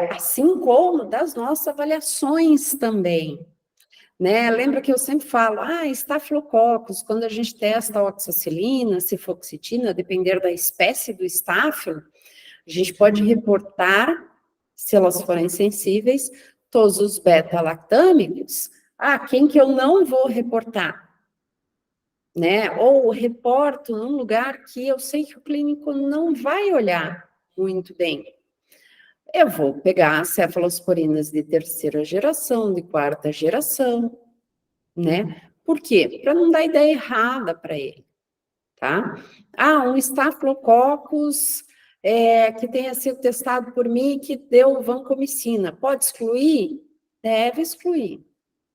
Assim como das nossas avaliações também, né? Lembra que eu sempre falo, estafilococcus, quando a gente testa oxacilina, cifoxitina, depender da espécie do estáfilo, a gente pode reportar, se elas forem sensíveis, todos os beta-lactâmicos. Quem que eu não vou reportar? Né? Ou reporto num lugar que eu sei que o clínico não vai olhar muito bem. Eu vou pegar cefalosporinas de terceira geração, de quarta geração, né? Por quê? Para não dar ideia errada para ele, tá? Um estafilococcus que tenha sido testado por mim que deu vancomicina. Pode excluir? Deve excluir.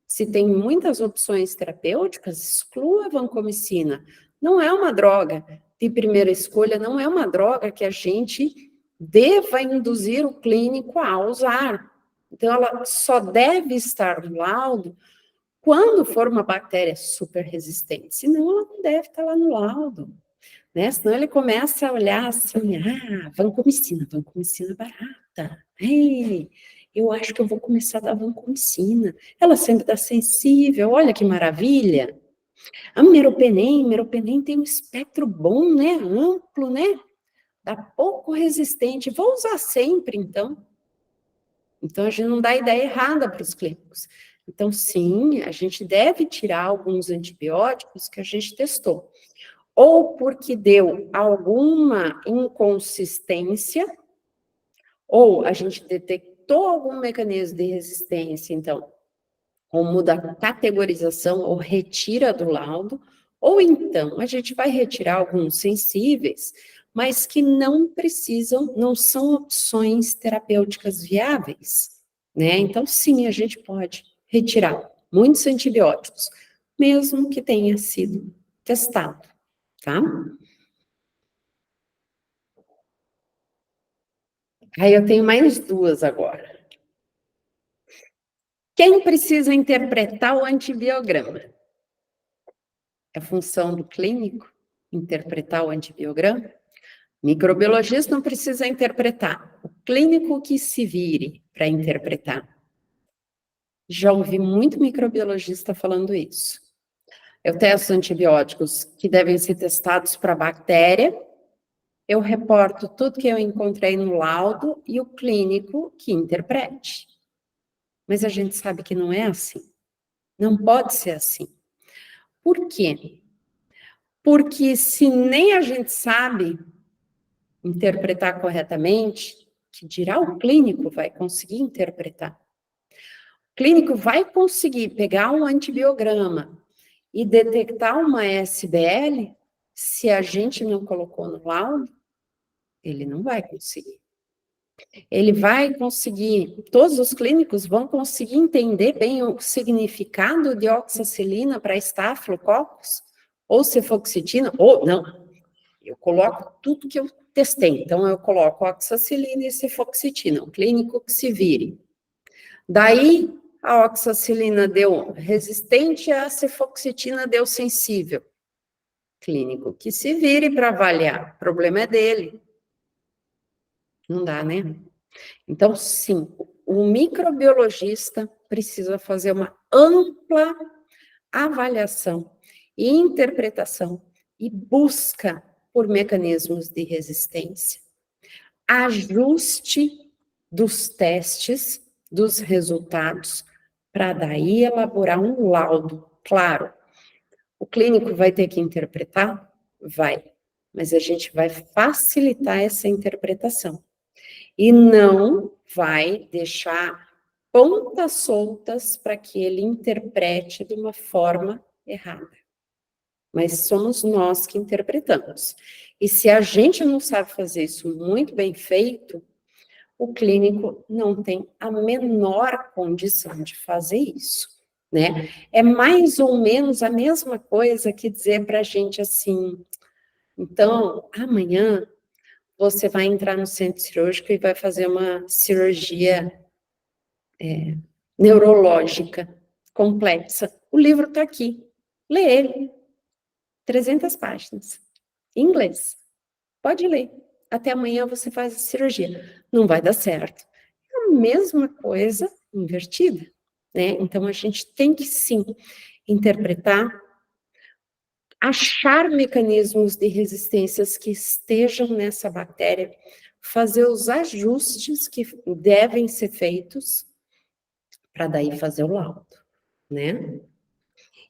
Se tem muitas opções terapêuticas, exclua a vancomicina. Não é uma droga de primeira escolha, não é uma droga que a gente deva induzir o clínico a usar. Então, ela só deve estar no laudo quando for uma bactéria super resistente. Senão, ela não deve estar lá no laudo. Né? Senão ele começa a olhar assim, vancomicina barata. Ei, eu acho que eu vou começar a dar vancomicina. Ela sempre está sensível, olha que maravilha. A meropenem tem um espectro bom, né? Amplo, né? Dá pouco resistente. Vou usar sempre, então. Então, a gente não dá ideia errada para os clínicos. Então, sim, a gente deve tirar alguns antibióticos que a gente testou. Ou porque deu alguma inconsistência, ou a gente detectou algum mecanismo de resistência, então, ou muda a categorização, ou retira do laudo, ou então a gente vai retirar alguns sensíveis, mas que não precisam, não são opções terapêuticas viáveis, né? Então, sim, a gente pode retirar muitos antibióticos, mesmo que tenha sido testado, tá? Aí eu tenho mais duas agora. Quem precisa interpretar o antibiograma? É função do clínico interpretar o antibiograma? Microbiologista não precisa interpretar. O clínico que se vire para interpretar. Já ouvi muito microbiologista falando isso. Eu testo antibióticos que devem ser testados para bactéria, eu reporto tudo que eu encontrei no laudo e o clínico que interprete. Mas a gente sabe que não é assim. Não pode ser assim. Por quê? Porque se nem a gente sabe interpretar corretamente, que dirá o clínico vai conseguir interpretar. O clínico vai conseguir pegar um antibiograma e detectar uma SBL, se a gente não colocou no laudo, ele não vai conseguir. Ele vai conseguir, todos os clínicos vão conseguir entender bem o significado de oxacilina para estafilococcus, ou cefoxitina, ou não. Eu coloco tudo que eu testei. Então, eu coloco oxacilina e cefoxitina, o clínico que se vire. Daí, a oxacilina deu resistente, a cefoxitina deu sensível. Clínico que se vire para avaliar. O problema é dele. Não dá, né? Então, sim, o microbiologista precisa fazer uma ampla avaliação e interpretação e busca por mecanismos de resistência, ajuste dos testes, dos resultados, para daí elaborar um laudo. Claro, o clínico vai ter que interpretar? Vai, mas a gente vai facilitar essa interpretação. E não vai deixar pontas soltas para que ele interprete de uma forma errada. Mas somos nós que interpretamos. E se a gente não sabe fazer isso muito bem feito, o clínico não tem a menor condição de fazer isso, né? É mais ou menos a mesma coisa que dizer para a gente assim, então, amanhã você vai entrar no centro cirúrgico e vai fazer uma cirurgia neurológica complexa. O livro está aqui, lê ele. 300 páginas. Em inglês. Pode ler. Até amanhã você faz a cirurgia. Não vai dar certo. É a mesma coisa invertida, né? Então, a gente tem que, sim, interpretar, achar mecanismos de resistências que estejam nessa bactéria, fazer os ajustes que devem ser feitos, para daí fazer o laudo, né?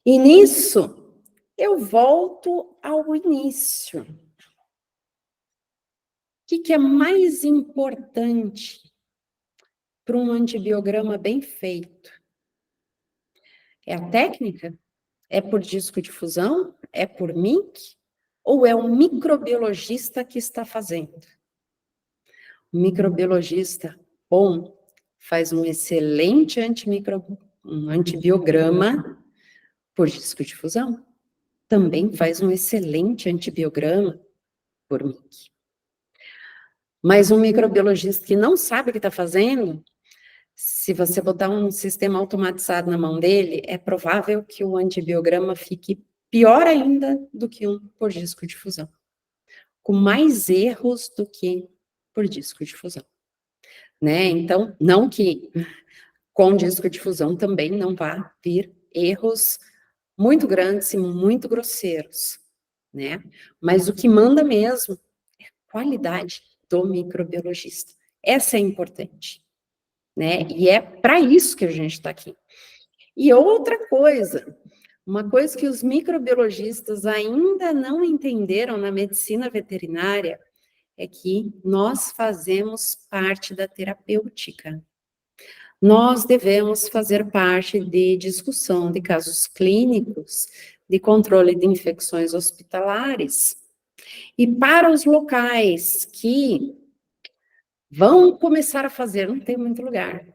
E nisso, eu volto ao início. O que é mais importante para um antibiograma bem feito? É a técnica? É por disco de fusão? É por MINC? Ou é o microbiologista que está fazendo? O microbiologista bom faz um excelente um antibiograma por disco de fusão. Também faz um excelente antibiograma por MINC. Mas um microbiologista que não sabe o que está fazendo, se você botar um sistema automatizado na mão dele, é provável que o antibiograma fique pior ainda do que um por disco de fusão. Com mais erros do que por disco de fusão. Né? Então, não que com disco de fusão também não vá vir erros muito grandes e muito grosseiros, né? Mas o que manda mesmo é a qualidade do microbiologista. Essa é importante, né? E é para isso que a gente está aqui. E outra coisa, uma coisa que os microbiologistas ainda não entenderam na medicina veterinária é que nós fazemos parte da terapêutica. Nós devemos fazer parte de discussão de casos clínicos, de controle de infecções hospitalares. E para os locais que vão começar a fazer, não tem muito lugar,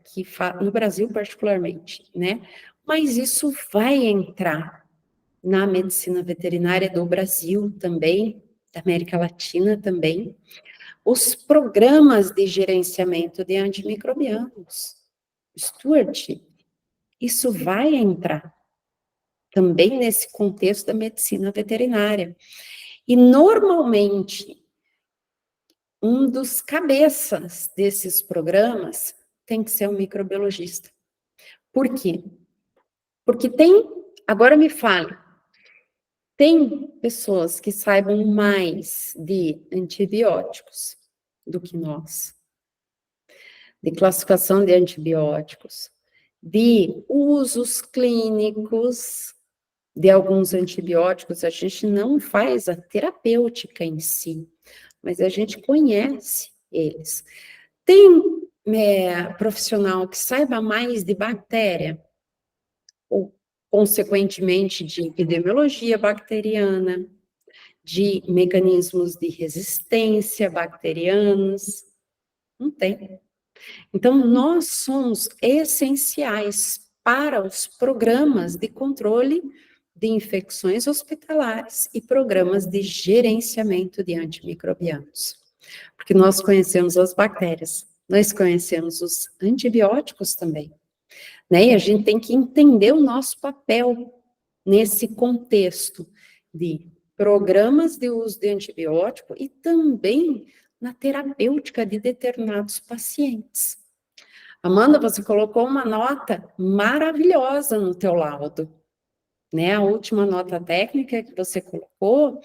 no Brasil particularmente, né? Mas isso vai entrar na medicina veterinária do Brasil também, da América Latina também, os programas de gerenciamento de antimicrobianos. Stuart, isso vai entrar também nesse contexto da medicina veterinária. E, normalmente, um dos cabeças desses programas tem que ser um microbiologista. Por quê? Porque agora me fale, tem pessoas que saibam mais de antibióticos do que nós, de classificação de antibióticos, de usos clínicos de alguns antibióticos. A gente não faz a terapêutica em si, mas a gente conhece eles. Tem profissional que saiba mais de bactéria, ou, consequentemente, de epidemiologia bacteriana, de mecanismos de resistência bacterianos? Não tem. Então, nós somos essenciais para os programas de controle de infecções hospitalares e programas de gerenciamento de antimicrobianos. Porque nós conhecemos as bactérias, nós conhecemos os antibióticos também, né? E a gente tem que entender o nosso papel nesse contexto de programas de uso de antibiótico e também na terapêutica de determinados pacientes. Amanda, você colocou uma nota maravilhosa no teu laudo, né? A última nota técnica que você colocou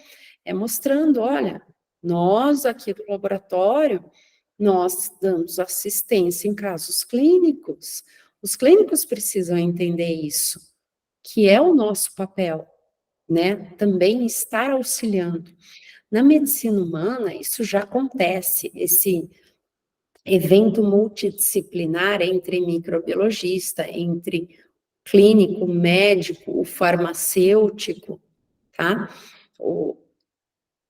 é mostrando, olha, nós aqui do laboratório, nós damos assistência em casos clínicos. Os clínicos precisam entender isso, que é o nosso papel, né? Também estar auxiliando. Na medicina humana, isso já acontece, esse evento multidisciplinar entre microbiologista, entre clínico, médico, o farmacêutico, tá?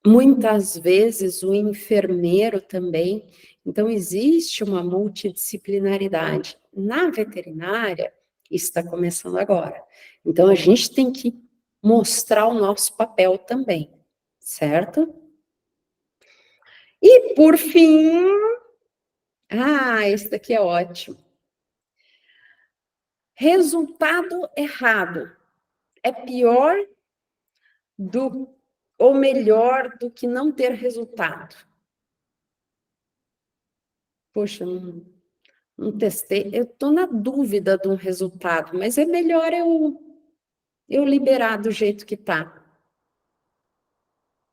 Muitas vezes o enfermeiro também. Então, existe uma multidisciplinaridade. Na veterinária, isso está começando agora. Então, a gente tem que mostrar o nosso papel também, certo? E, por fim, esse daqui é ótimo. Resultado errado é pior do ou melhor do que não ter resultado? Poxa, não testei, eu estou na dúvida de um resultado, mas é melhor eu liberar do jeito que está.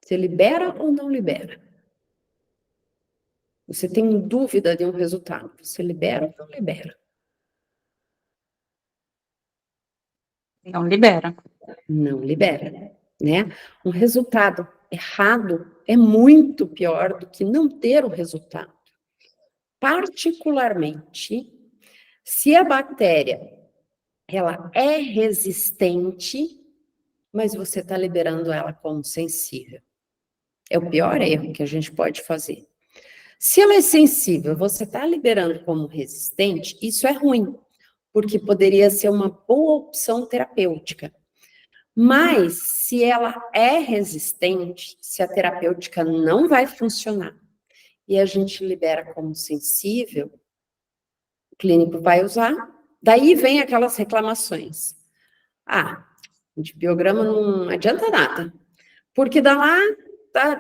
Você libera ou não libera? Você tem dúvida de um resultado, você libera ou não libera? Não libera. Não libera, né? Um resultado errado é muito pior do que não ter o resultado. Particularmente, se a bactéria ela é resistente, mas você está liberando ela como sensível. É o pior erro que a gente pode fazer. Se ela é sensível, você está liberando como resistente, isso é ruim, porque poderia ser uma boa opção terapêutica. Mas, se ela é resistente, se a terapêutica não vai funcionar e a gente libera como sensível, o clínico vai usar, daí vem aquelas reclamações. Ah, antibiograma não adianta nada, porque dá lá,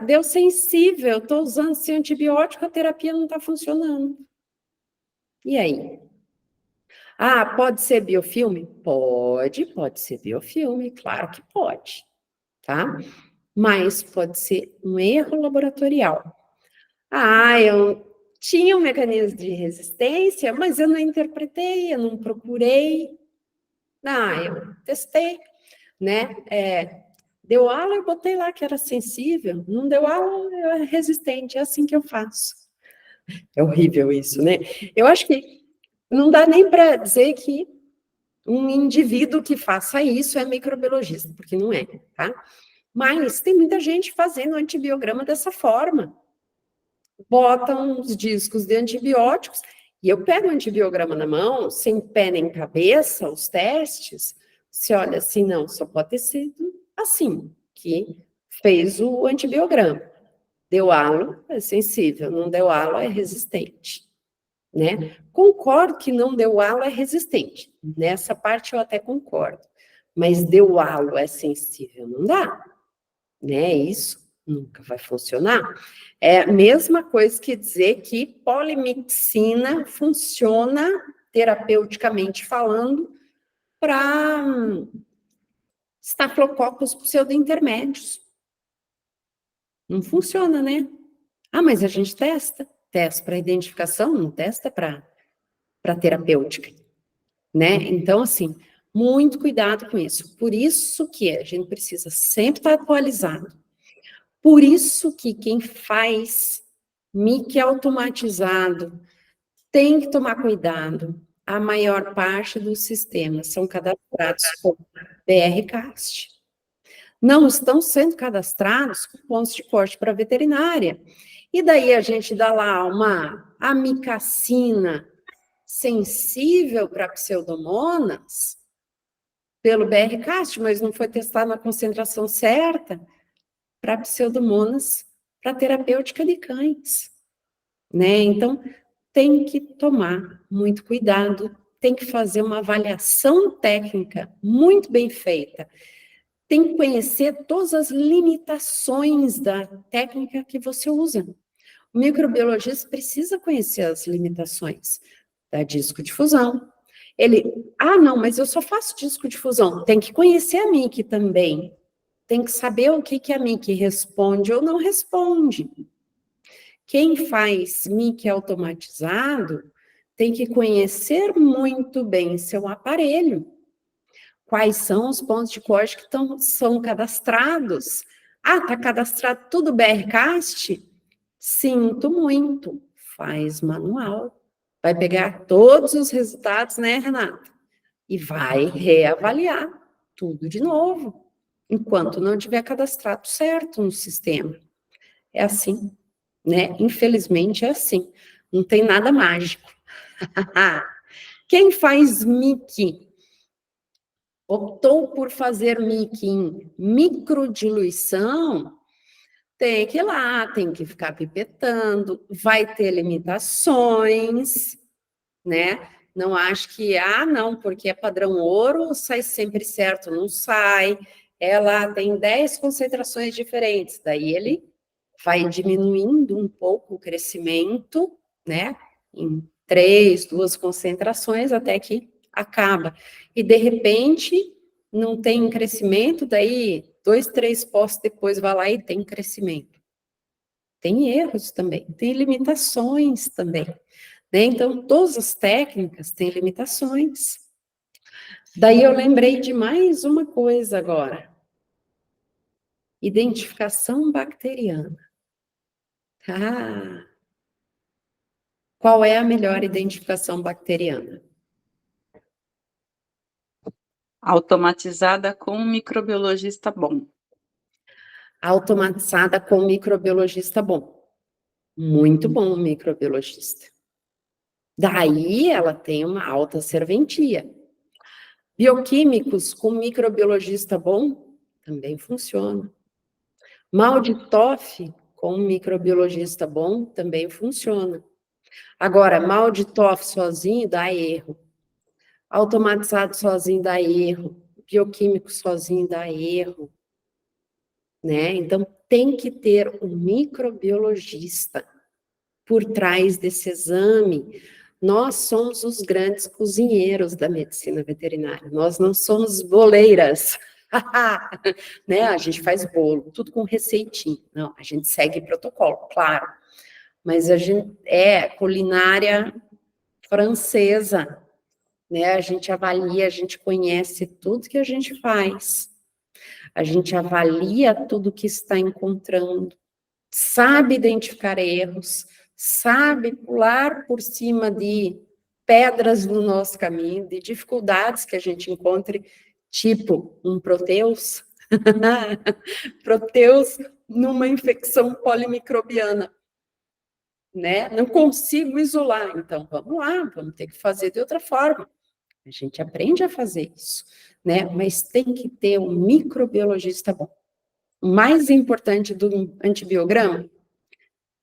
deu sensível, estou usando esse antibiótico, a terapia não está funcionando. E aí? Ah, pode ser biofilme? Pode ser biofilme, claro que pode, tá? Mas pode ser um erro laboratorial. Ah, eu tinha um mecanismo de resistência, mas eu não interpretei, eu não procurei. Ah, eu testei, né? Deu aula, eu botei lá que era sensível. Não deu aula, eu era resistente. É assim que eu faço. É horrível isso, né? Eu acho que não dá nem para dizer que um indivíduo que faça isso é microbiologista, porque não é, tá? Mas tem muita gente fazendo antibiograma dessa forma. Botam os discos de antibióticos, e eu pego o antibiograma na mão, sem pé nem cabeça, os testes, se olha assim, não, só pode ter sido assim, que fez o antibiograma. Deu halo, é sensível, não deu halo, é resistente, né? Concordo que não deu halo, é resistente. Nessa parte eu até concordo. Mas deu halo, é sensível, não dá, né? Isso nunca vai funcionar. É a mesma coisa que dizer que polimixina funciona terapeuticamente falando para estafilococos pseudointermédios. Não funciona, né? Ah, mas a gente testa para identificação, não testa para terapêutica, né? Então, assim, muito cuidado com isso. Por isso que a gente precisa sempre estar atualizado. Por isso que quem faz MIC automatizado tem que tomar cuidado. A maior parte dos sistemas são cadastrados com BRCAST. Não estão sendo cadastrados com pontos de corte para veterinária. E daí a gente dá lá uma amicacina sensível para pseudomonas pelo BRCAST, mas não foi testado na concentração certa para pseudomonas para terapêutica de cães, né? Então, tem que tomar muito cuidado, tem que fazer uma avaliação técnica muito bem feita, tem que conhecer todas as limitações da técnica que você usa. O microbiologista precisa conhecer as limitações da discodifusão. Não, mas eu só faço discodifusão. Tem que conhecer a MIC também. Tem que saber o que a MIC responde ou não responde. Quem faz MIC automatizado tem que conhecer muito bem seu aparelho. Quais são os pontos de corte que são cadastrados? Ah, está cadastrado tudo BRCAST? Sinto muito. Faz manual. Vai pegar todos os resultados, né, Renata? E vai reavaliar tudo de novo, enquanto não tiver cadastrado certo no sistema. É assim, né? Infelizmente é assim. Não tem nada mágico. Quem faz MIC, optou por fazer MIC em microdiluição, tem que ir lá, tem que ficar pipetando, vai ter limitações, né? Não acho que, não, porque é padrão ouro, sai sempre certo, não sai. ela tem 10 concentrações diferentes, daí ele vai diminuindo um pouco o crescimento, né, em 3, 2 concentrações, até que acaba. E, de repente, não tem crescimento, daí 2, 3 postos depois vai lá e tem crescimento. Tem erros também, tem limitações também, né? Então, todas as técnicas têm limitações. Daí eu lembrei de mais uma coisa agora. Identificação bacteriana. Ah, qual é a melhor identificação bacteriana? Automatizada com um microbiologista bom. Automatizada com um microbiologista bom. Muito bom o microbiologista. Daí ela tem uma alta serventia. Bioquímicos com microbiologista bom também funciona. Mal de TOF com microbiologista bom também funciona. Agora, mal de TOF sozinho dá erro. Automatizado sozinho dá erro. Bioquímico sozinho dá erro. Né? Então, tem que ter um microbiologista por trás desse exame. Nós somos os grandes cozinheiros da medicina veterinária, nós não somos boleiras, né? A gente faz bolo, tudo com receitinho, não, a gente segue protocolo, claro, mas a gente é culinária francesa, né? A gente avalia, a gente conhece tudo que a gente faz, a gente avalia tudo que está encontrando, sabe identificar erros, sabe pular por cima de pedras no nosso caminho, de dificuldades que a gente encontre, tipo um proteus, proteus numa infecção polimicrobiana, né? Não consigo isolar, então vamos lá, vamos ter que fazer de outra forma. A gente aprende a fazer isso, né? Mas tem que ter um microbiologista bom. O mais importante do antibiograma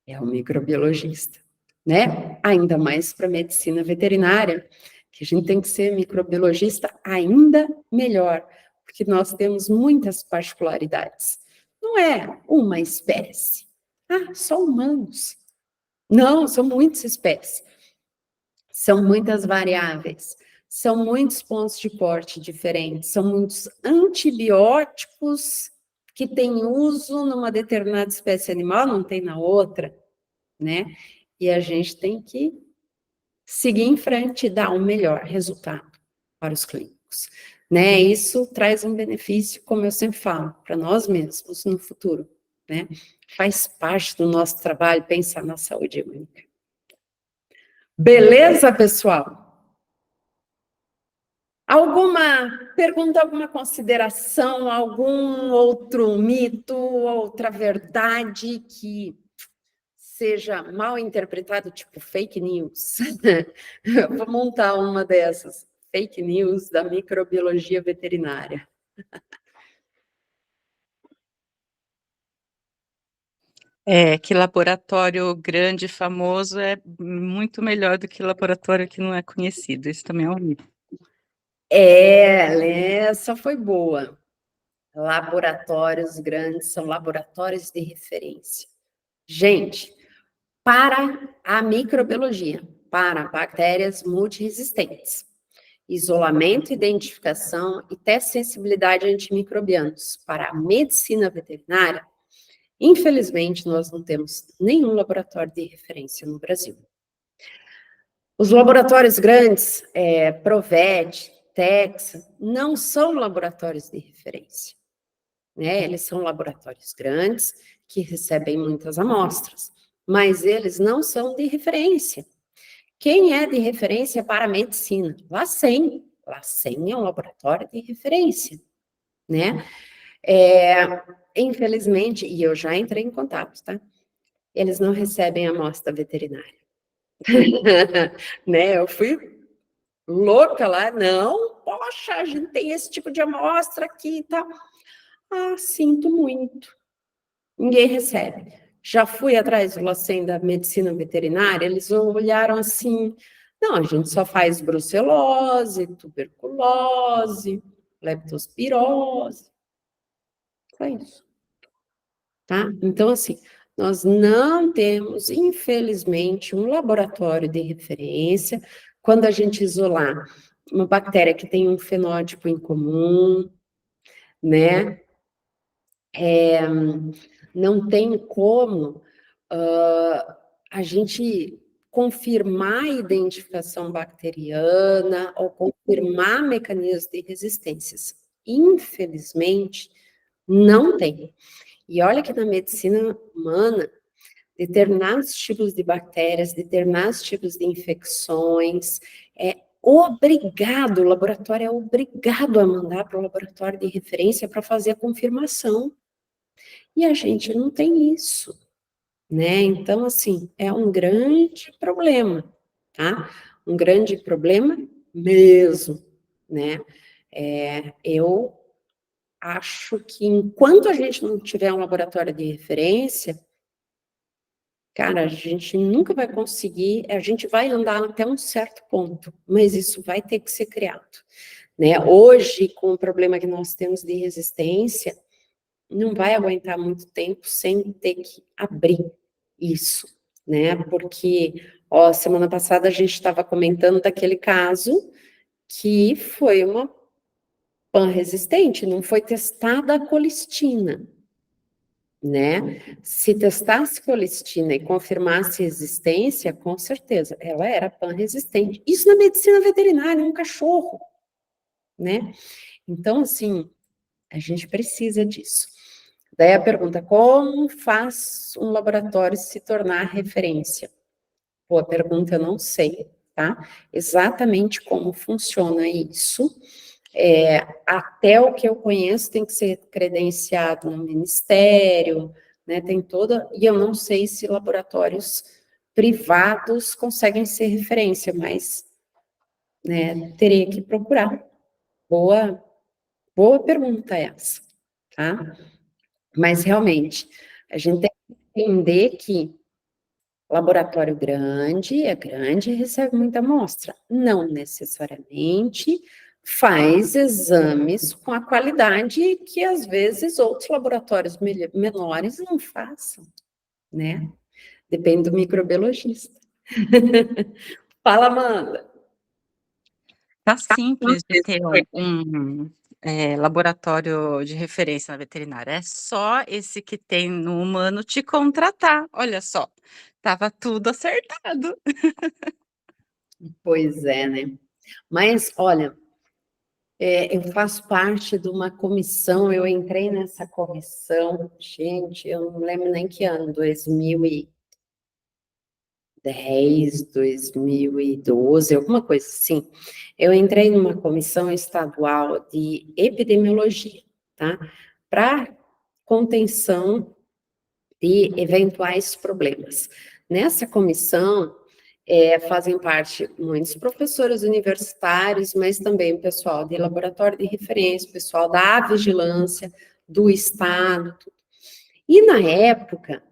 é o microbiologista, né? Ainda mais para medicina veterinária, que a gente tem que ser microbiologista ainda melhor, porque nós temos muitas particularidades. Não é uma espécie. Ah, só humanos. Não, são muitas espécies. São muitas variáveis. São muitos pontos de corte diferentes. São muitos antibióticos que têm uso numa determinada espécie animal, não tem na outra, né? E a gente tem que seguir em frente e dar um melhor resultado para os clínicos, né? Isso traz um benefício, como eu sempre falo, para nós mesmos no futuro, né? Faz parte do nosso trabalho pensar na saúde única. Beleza, pessoal? Alguma pergunta, alguma consideração, algum outro mito, outra verdade que seja mal interpretado, tipo fake news? Eu vou montar uma dessas, fake news da microbiologia veterinária. É, que laboratório grande, famoso, é muito melhor do que laboratório que não é conhecido. Isso também é um mito. Essa foi boa. Laboratórios grandes são laboratórios de referência. Gente, para a microbiologia, para bactérias multiresistentes, isolamento, identificação e teste de sensibilidade a antimicrobianos. Para a medicina veterinária, infelizmente, nós não temos nenhum laboratório de referência no Brasil. Os laboratórios grandes, Provet, Texa, não são laboratórios de referência, né? Eles são laboratórios grandes que recebem muitas amostras, mas eles não são de referência. Quem é de referência para a medicina? LACEN. LACEN é um laboratório de referência, né? Infelizmente, e eu já entrei em contato, tá? Eles não recebem amostra veterinária. Né? Eu fui louca lá, não, poxa, a gente tem esse tipo de amostra aqui e tal. Ah, sinto muito. Ninguém recebe. Já fui atrás do LACEN da medicina veterinária, eles olharam assim, não, a gente só faz brucelose, tuberculose, leptospirose. Só isso. Tá? Então, assim, nós não temos, infelizmente, um laboratório de referência quando a gente isolar uma bactéria que tem um fenótipo em comum, né? Não tem como a gente confirmar a identificação bacteriana ou confirmar mecanismos de resistências. Infelizmente, não tem. E olha que na medicina humana, determinados tipos de bactérias, determinados tipos de infecções, o laboratório é obrigado a mandar para o laboratório de referência para fazer a confirmação. E a gente não tem isso, né? Então, assim, é um grande problema, tá? Um grande problema mesmo, né? Eu acho que enquanto a gente não tiver um laboratório de referência, cara, a gente nunca vai conseguir, a gente vai andar até um certo ponto, mas isso vai ter que ser criado, né? Hoje, com o problema que nós temos de resistência, não vai aguentar muito tempo sem ter que abrir isso, né? Porque, ó, semana passada a gente estava comentando daquele caso que foi uma pan-resistente, não foi testada a colistina, né? Se testasse colistina e confirmasse resistência, com certeza, ela era pan-resistente. Isso na medicina veterinária, um cachorro, né? Então, assim, a gente precisa disso. Daí a pergunta, como faz um laboratório se tornar referência? Boa pergunta, eu não sei, tá? Exatamente como funciona isso. Até o que eu conheço tem que ser credenciado no Ministério, né? Tem toda. E eu não sei se laboratórios privados conseguem ser referência, mas, né, teria que procurar. Boa pergunta essa, tá? Mas realmente, a gente tem que entender que laboratório grande é grande e recebe muita amostra. Não necessariamente faz exames com a qualidade que às vezes outros laboratórios menores não façam, né? Depende do microbiologista. Fala, Amanda. Tá simples de ter laboratório de referência na veterinária. É só esse que tem no humano te contratar. Olha só, tava tudo acertado. Pois é, né? Mas, olha, eu faço parte de uma comissão, eu entrei nessa comissão, gente, eu não lembro nem que ano, 2010, 2012, alguma coisa assim. Eu entrei numa comissão estadual de epidemiologia, tá? Para contenção de eventuais problemas. Nessa comissão, fazem parte muitos professores universitários, mas também o pessoal de laboratório de referência, pessoal da vigilância do Estado. E na época,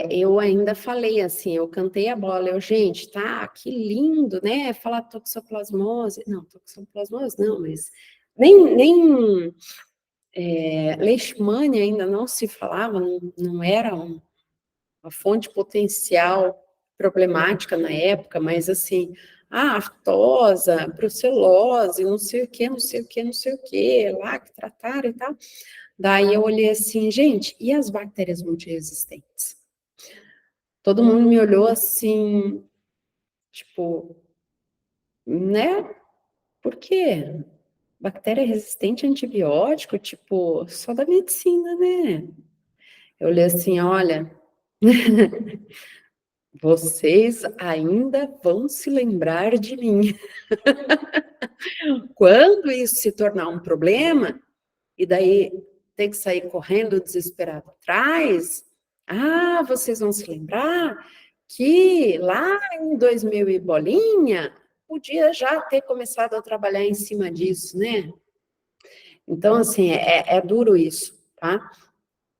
eu ainda falei assim, eu cantei a bola, gente, tá, que lindo, né, falar toxoplasmose, não, toxoplasmose não, mas nem leishmania ainda não se falava, não era uma fonte potencial problemática na época, mas assim, aftosa, brucelose, não sei o que, não sei o que, não sei o que, lá que trataram e tal. Daí eu olhei assim, gente, e as bactérias multiresistentes? Todo mundo me olhou assim, tipo, né? Por quê? Bactéria resistente a antibiótico, tipo, só da medicina, né? Eu olhei assim, olha, vocês ainda vão se lembrar de mim. Quando isso se tornar um problema, e daí tem que sair correndo desesperado atrás, vocês vão se lembrar que lá em 2000 e bolinha, podia já ter começado a trabalhar em cima disso, né? Então, assim, é duro isso, tá?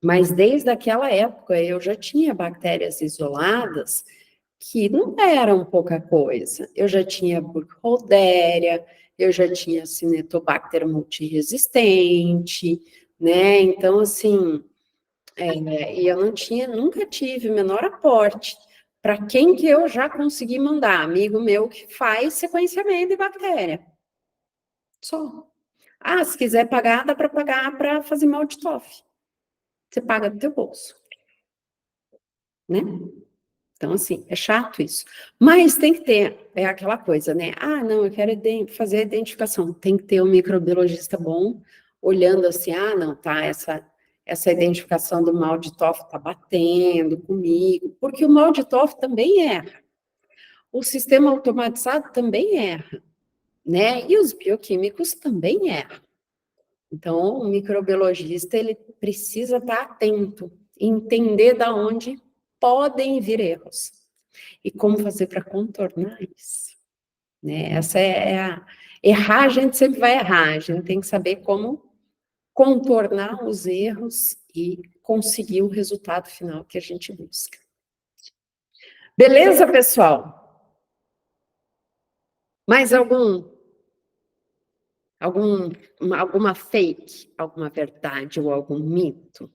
Mas desde aquela época eu já tinha bactérias isoladas que não eram pouca coisa. Eu já tinha Burkholderia, eu já tinha Cinetobacter multiresistente, né? Então, assim, e eu nunca tive o menor aporte. Para quem que eu já consegui mandar? Amigo meu que faz sequenciamento de bactéria. Só. Ah, se quiser pagar, dá para pagar para fazer MaLTOF. Você paga do teu bolso, né? Então, assim, é chato isso. Mas tem que ter, é aquela coisa, né? Ah, não, eu quero fazer a identificação. Tem que ter um microbiologista bom, olhando assim, ah, não, tá, essa identificação do mal de TOF está batendo comigo, porque o mal de TOF também erra. O sistema automatizado também erra, né? E os bioquímicos também erram. Então, o microbiologista, ele precisa estar atento, entender da onde podem vir erros e como fazer para contornar isso, né? Essa é a... Errar, a gente sempre vai errar, a gente tem que saber como contornar os erros e conseguir o resultado final que a gente busca. Beleza, pessoal? Mais alguma fake, alguma verdade ou algum mito?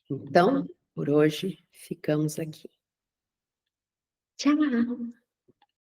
Então, por hoje, ficamos aqui. Tchau!